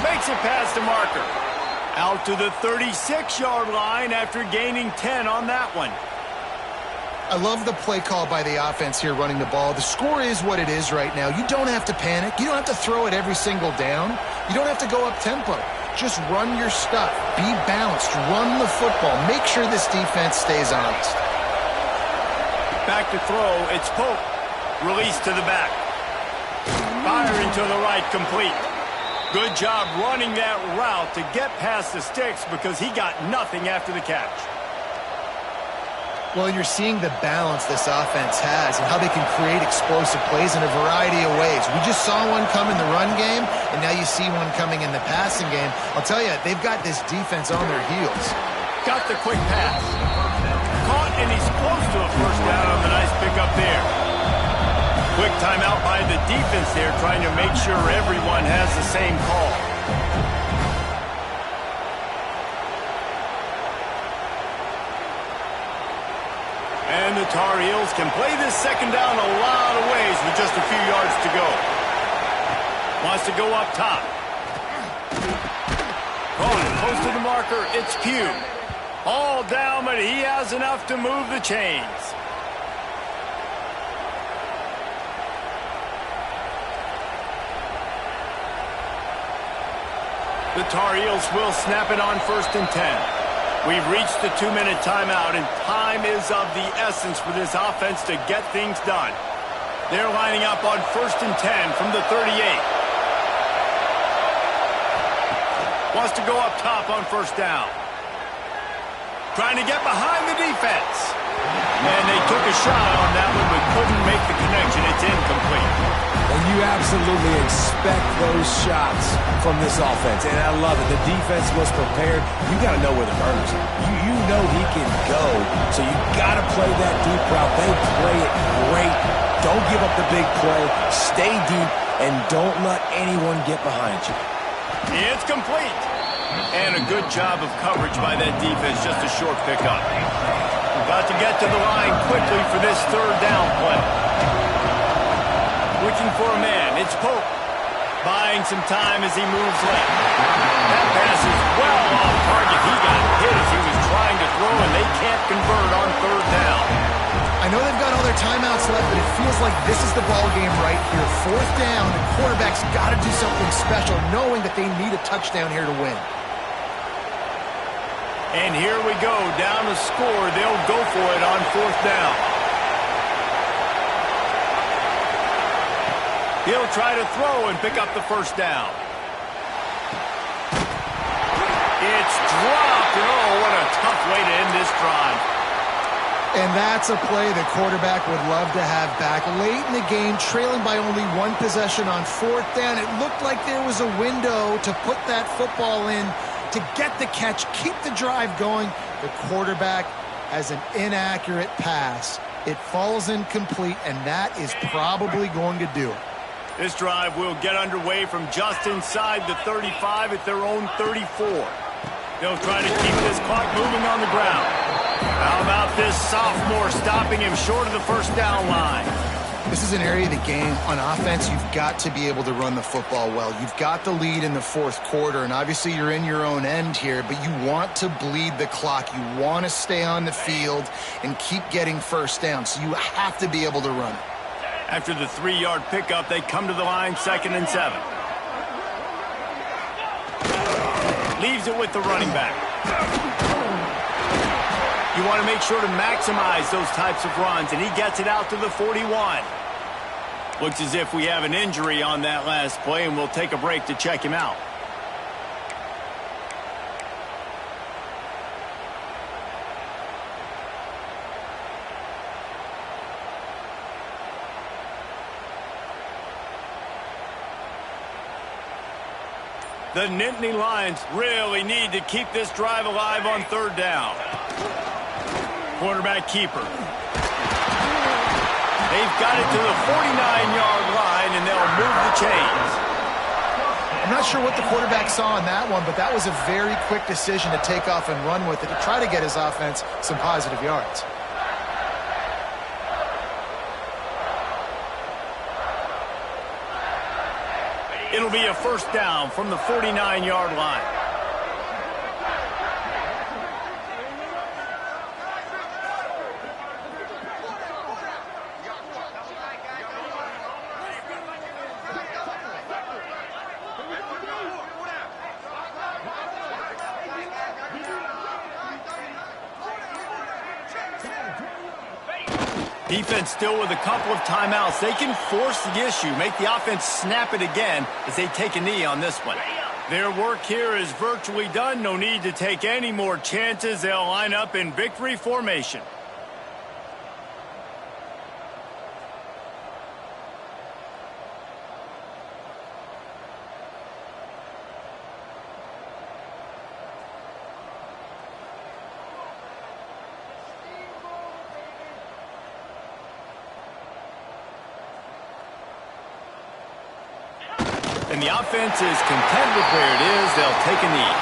Makes it past the marker. Out to the 36-yard line after gaining 10 on that one. I love the play call by the offense here running the ball. The score is what it is right now. You don't have to panic. You don't have to throw it every single down. You don't have to go up tempo. Just run your stuff. Be balanced. Run the football. Make sure this defense stays honest. Back to throw. It's Pope. Release to the back. Firing to the right, complete. Good job running that route to get past the sticks because he got nothing after the catch. Well, you're seeing the balance this offense has and how they can create explosive plays in a variety of ways. We just saw one come in the run game, and now you see one coming in the passing game. I'll tell you, they've got this defense on their heels. Got the quick pass. Caught, and he's close to a first down on the nice pickup there. Quick timeout by the defense there, trying to make sure everyone has the same call. And the Tar Heels can play this second down a lot of ways with just a few yards to go. Wants to go up top. Close to the marker, it's Pugh. All down, but he has enough to move the chains. The Tar Heels will snap it on 1st and 10. We've reached the 2-minute timeout, and time is of the essence for this offense to get things done. They're lining up on 1st and 10 from the 38. Wants to go up top on 1st down. Trying to get behind the defense. And they took a shot on that one, but couldn't make the connection. It's incomplete. And you absolutely expect those shots from this offense. And I love it. The defense was prepared. You got to know where the burners are. You know he can go. So you got to play that deep route. They play it great. Don't give up the big play. Stay deep, and don't let anyone get behind you. It's complete. And a good job of coverage by that defense, just a short pickup. Got to get to the line quickly for this third down play. Looking for a man. It's Pope. Buying some time as he moves left. That pass is well off target. He got hit as he was trying to throw, and they can't convert on third down. I know they've got all their timeouts left, but it feels like this is the ball game right here. Fourth down, and quarterback's got to do something special, knowing that they need a touchdown here to win. And here we go, down to score. They'll go for it on fourth down. He'll try to throw and pick up the first down. It's dropped, and oh, what a tough way to end this drive. And that's a play the quarterback would love to have back. Late in the game, trailing by only one possession on fourth down, it looked like there was a window to put that football in, to get the catch, keep the drive going. The quarterback has an inaccurate pass. It falls incomplete, and that is probably going to do it. This drive will get underway from just inside the 35 at their own 34. They'll try to keep this clock moving on the ground. How about this sophomore stopping him short of the first down line? This is an area of the game. On offense, you've got to be able to run the football well. You've got the lead in the fourth quarter, and obviously you're in your own end here, but you want to bleed the clock. You want to stay on the field and keep getting first down, so you have to be able to run it. After the 3-yard pickup, they come to the line, 2nd and 7. Leaves it with the running back. You want to make sure to maximize those types of runs, and he gets it out to the 41. Looks as if we have an injury on that last play, and we'll take a break to check him out. The Nittany Lions really need to keep this drive alive on third down. Quarterback keeper. They've got it to the 49-yard line, and they'll move the chains. I'm not sure what the quarterback saw on that one, but that was a very quick decision to take off and run with it to try to get his offense some positive yards. It'll be a first down from the 49-yard line. Defense still with a couple of timeouts. They can force the issue, make the offense snap it again as they take a knee on this one. Their work here is virtually done. No need to take any more chances. They'll line up in victory formation. And the offense is content with where it is. They'll take a knee.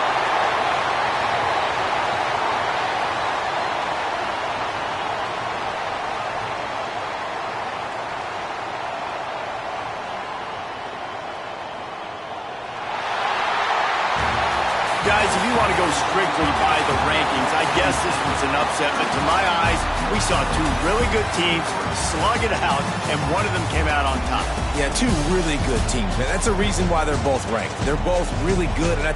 Guys, if you want to go strictly by the rankings, I guess this was an upset. But to my eyes, we saw two really good teams slug it out, and one of them came out on top. Yeah, two really good teams, man. That's a reason why they're both ranked. They're both really good, and I tell you,